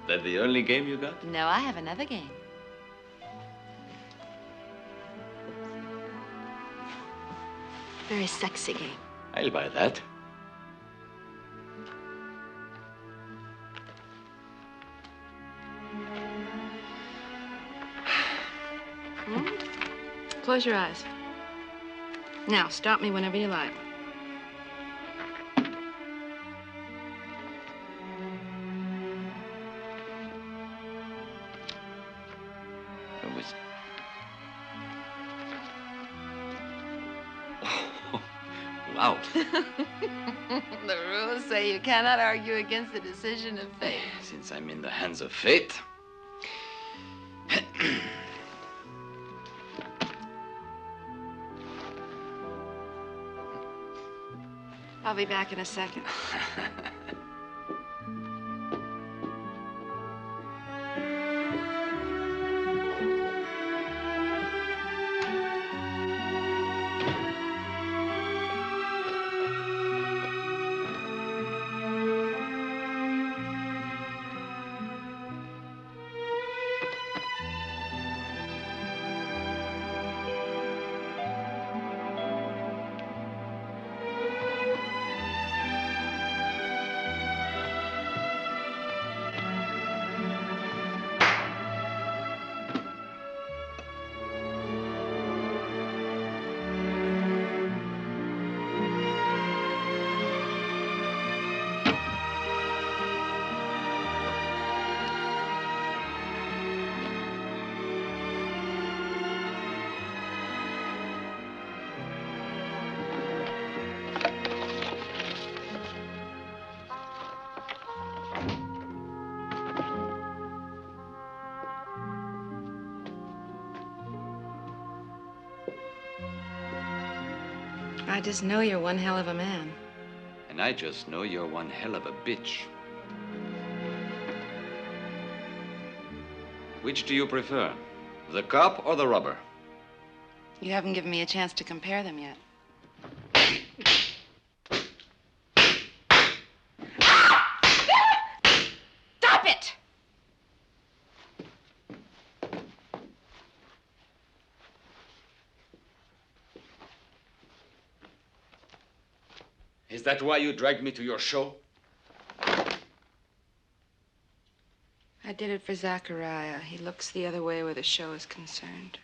That the only game you got? No, I have another game. Very sexy game. I'll buy that. Close your eyes. Now, stop me whenever you like. Wow. The rules say you cannot argue against the decision of fate. Since I'm in the hands of fate. I'll be back in a second. I just know you're one hell of a man. And I just know you're one hell of a bitch. Which do you prefer? The cop or the robber? You haven't given me a chance to compare them yet. Stop it! Is that why you dragged me to your show? I did it for Zachariah. He looks the other way where the show is concerned.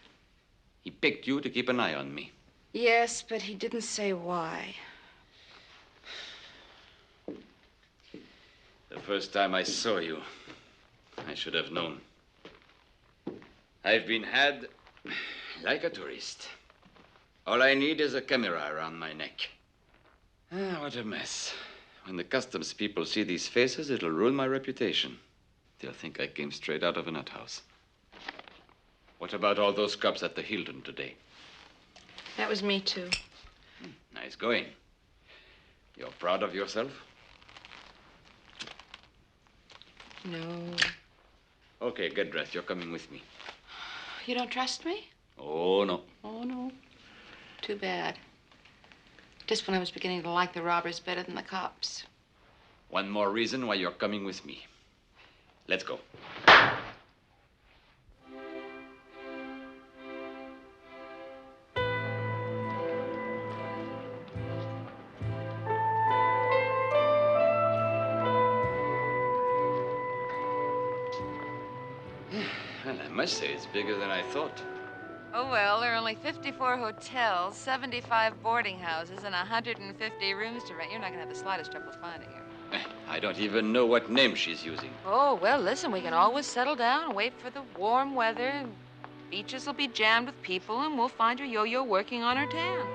He picked you to keep an eye on me. Yes, but he didn't say why. The first time I saw you, I should have known. I've been had like a tourist. All I need is a camera around my neck. Ah, what a mess. When the customs people see these faces, it'll ruin my reputation. They'll think I came straight out of a nut house. What about all those cops at the Hilton today? That was me, too. Nice going. You're proud of yourself? No. Okay, get dressed. You're coming with me. You don't trust me? Oh, no. Oh, no. Too bad. Just when I was beginning to like the robbers better than the cops. One more reason why you're coming with me. Let's go. Well, I must say it's bigger than I thought. Oh, well, there are only 54 hotels, 75 boarding houses, and 150 rooms to rent. You're not going to have the slightest trouble finding her. I don't even know what name she's using. Oh, well, listen, we can always settle down and wait for the warm weather. beaches will be jammed with people, and we'll find your yo-yo working on her tan.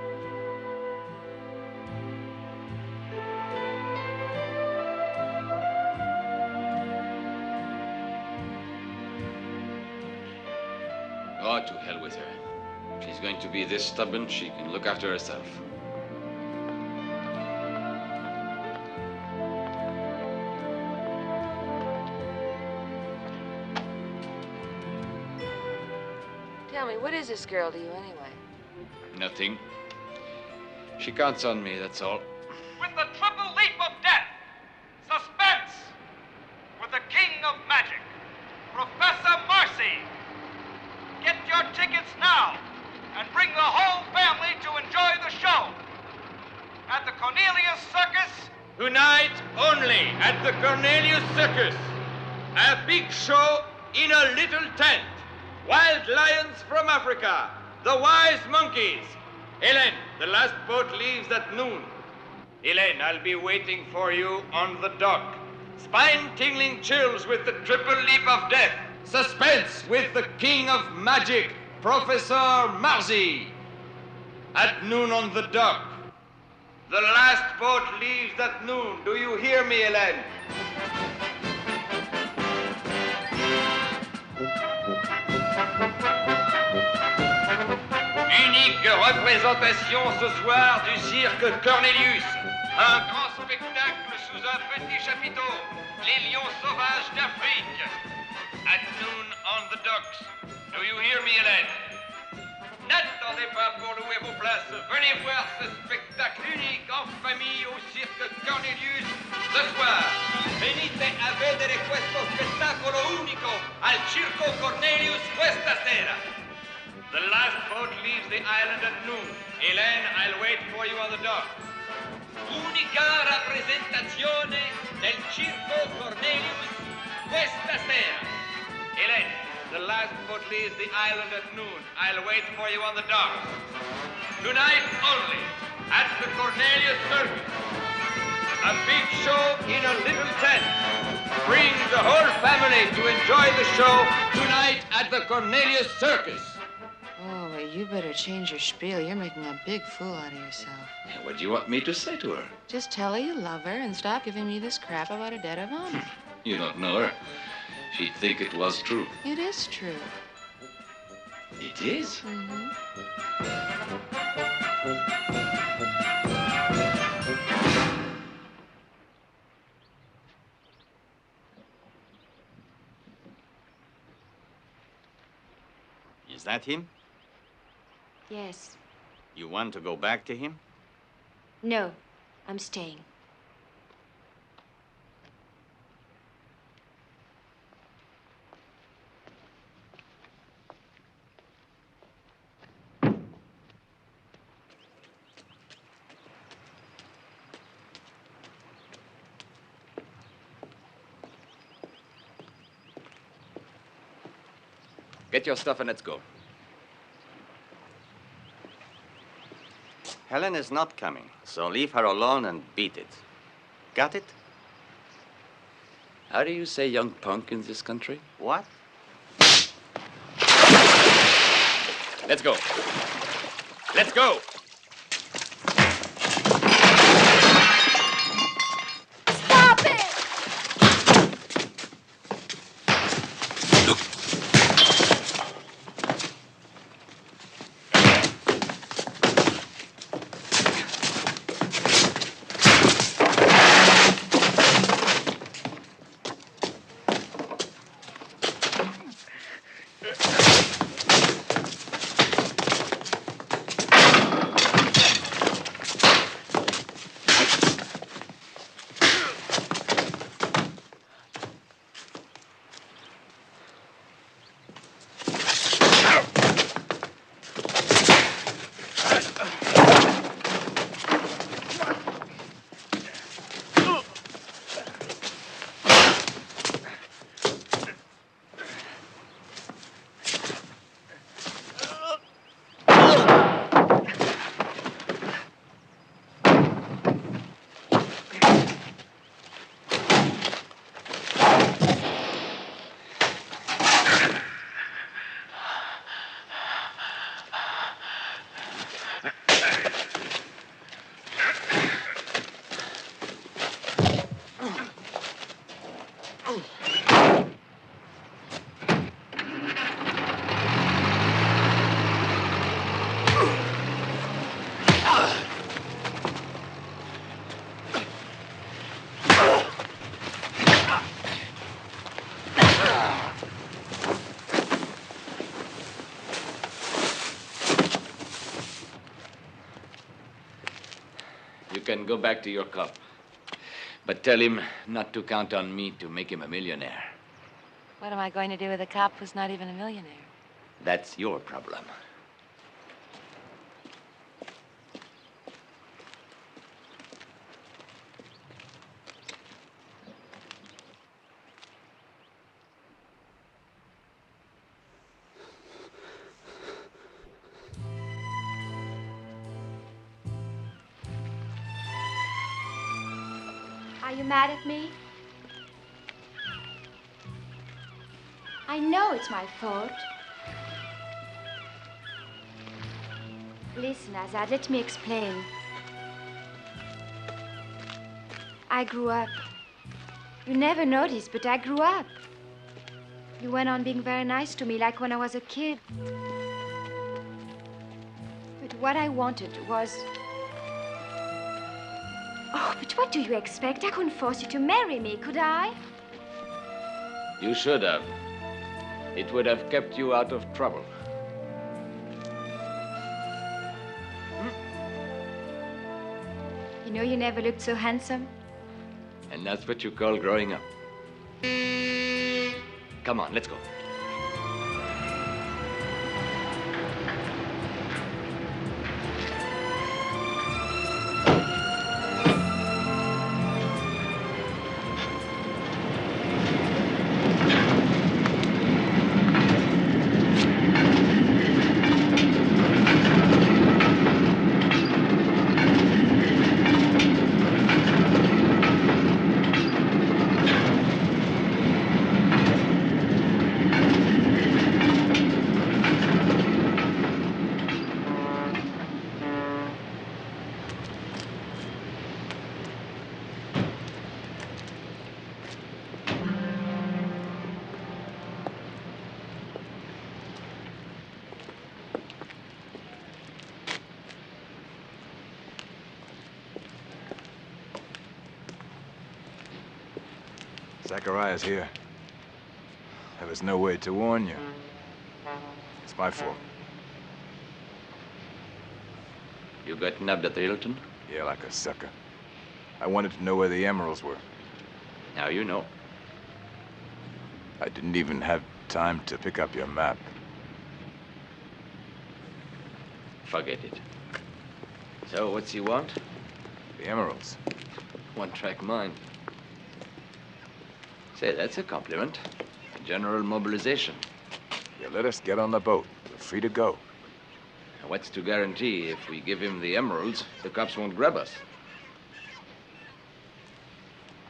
Oh, to hell with her. If she's going to be this stubborn, she can look after herself. Tell me, what is this girl to you anyway? Nothing. She counts on me, that's all. With the triple leap of death, suspense, with the king of magic, Professor Marcy. Get your tickets now and bring the whole family to enjoy the show. At the Cornelius Circus. Tonight only at the Cornelius Circus. A big show in a little tent. Wild lions from Africa. The wise monkeys. Hélène, the last boat leaves at noon. Hélène, I'll be waiting for you on the dock. Spine-tingling chills with the triple leap of death. Suspense with the king of magic, Professor Marcy. At noon on the dock. The last boat leaves at noon. Do you hear me, Hélène? Unique représentation ce soir du cirque Cornelius. Un grand spectacle sous un petit chapiteau. Les lions sauvages d'Afrique. At noon on the docks. Do you hear me, Hélène? N'attendez pas pour louer vos places. Venez voir ce spectacle unique en famille au cirque Cornelius ce soir. Venite a vedere questo spettacolo unico al circo Cornelius questa sera. The last boat leaves the island at noon. Hélène, I'll wait for you on the dock. Unica rappresentazione del circo Cornelius questa sera. Hélène, the last boat leaves the island at noon. I'll wait for you on the dock. Tonight only, at the Cornelius Circus. A big show in a little tent. Bring the whole family to enjoy the show tonight at the Cornelius Circus. Oh, well, you better change your spiel. You're making a big fool out of yourself. What do you want me to say to her? Just tell her you love her and stop giving me this crap about a debt of honor. You don't know her. She'd think it was true. It is true. It is? Mm-hmm. Is that him? Yes. You want to go back to him? No, I'm staying. Get your stuff and let's go. Helen is not coming, so leave her alone and beat it. Got it? How do you say young punk in this country? What? Let's go. Let's go! Stop it! You can go back to your cop. But tell him not to count on me to make him a millionaire. What am I going to do with a cop who's not even a millionaire? That's your problem. Are you mad at me? I know it's my fault. Listen, Azad, let me explain. I grew up. You never noticed, but I grew up. You went on being very nice to me, like when I was a kid. But what I wanted was... Oh, but what do you expect? I couldn't force you to marry me, could I? You should have. It would have kept you out of trouble. You know, you never looked so handsome. And that's what you call growing up. Come on, let's go. Zachariah's here. There was no way to warn you. It's my fault. You got nabbed at the Hilton? Yeah, like a sucker. I wanted to know where the emeralds were. Now you know. I didn't even have time to pick up your map. Forget it. So, what's he want? The emeralds. One-track mind. Say, that's a compliment. General mobilization. You let us get on the boat. We're free to go. What's to guarantee if we give him the emeralds, the cops won't grab us?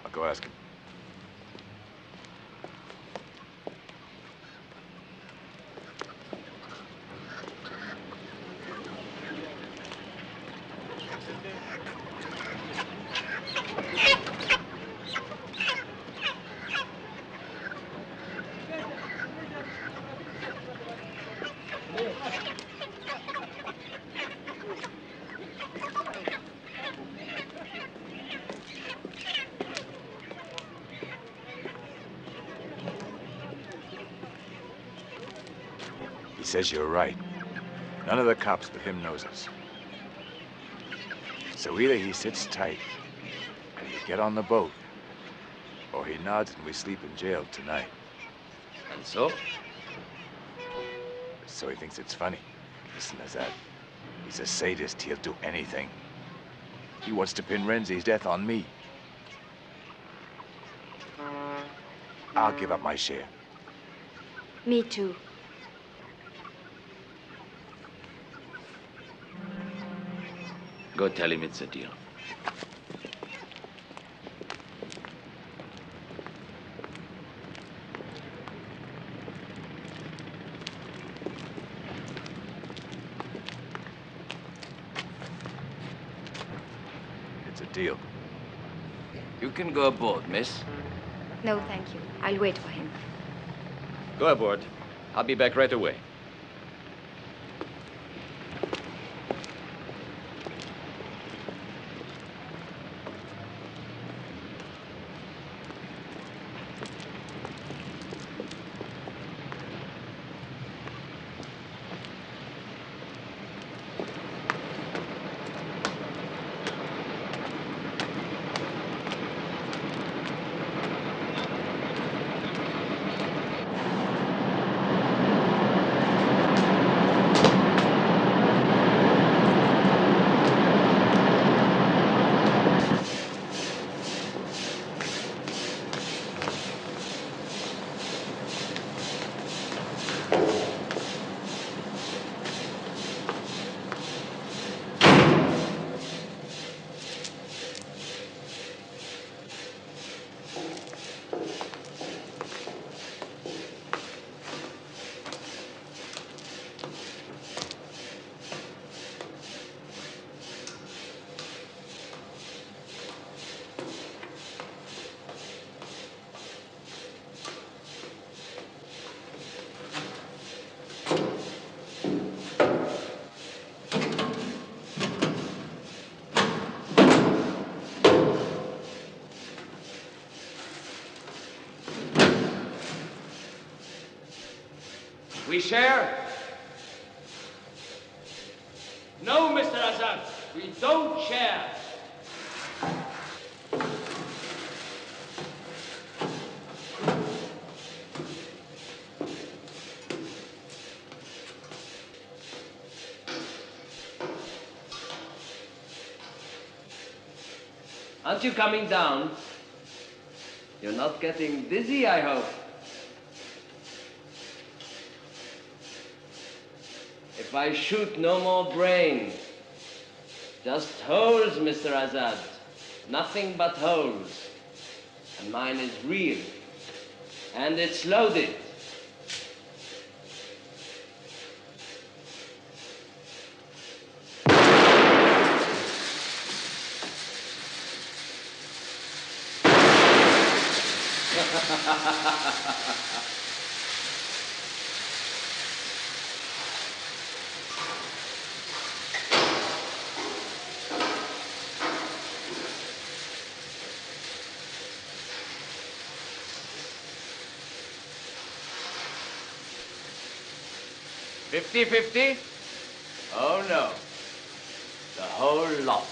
I'll go ask him. He says you're right. None of the cops but him knows us. So either he sits tight and you get on the boat, or he nods and we sleep in jail tonight. And so? So he thinks it's funny. Listen to that. He's a sadist. He'll do anything. He wants to pin Renzi's death on me. I'll give up my share. Me too. Go tell him it's a deal. It's a deal. You can go aboard, miss. No, thank you. I'll wait for him. Go aboard. I'll be back right away. We share? No, Mr. Azad, we don't share. Aren't you coming down? You're not getting dizzy, I hope. If I shoot, no more brain. Just holes, Mr. Azad. Nothing but holes. And mine is real. And it's loaded. $50-50? Oh, no. The whole lot.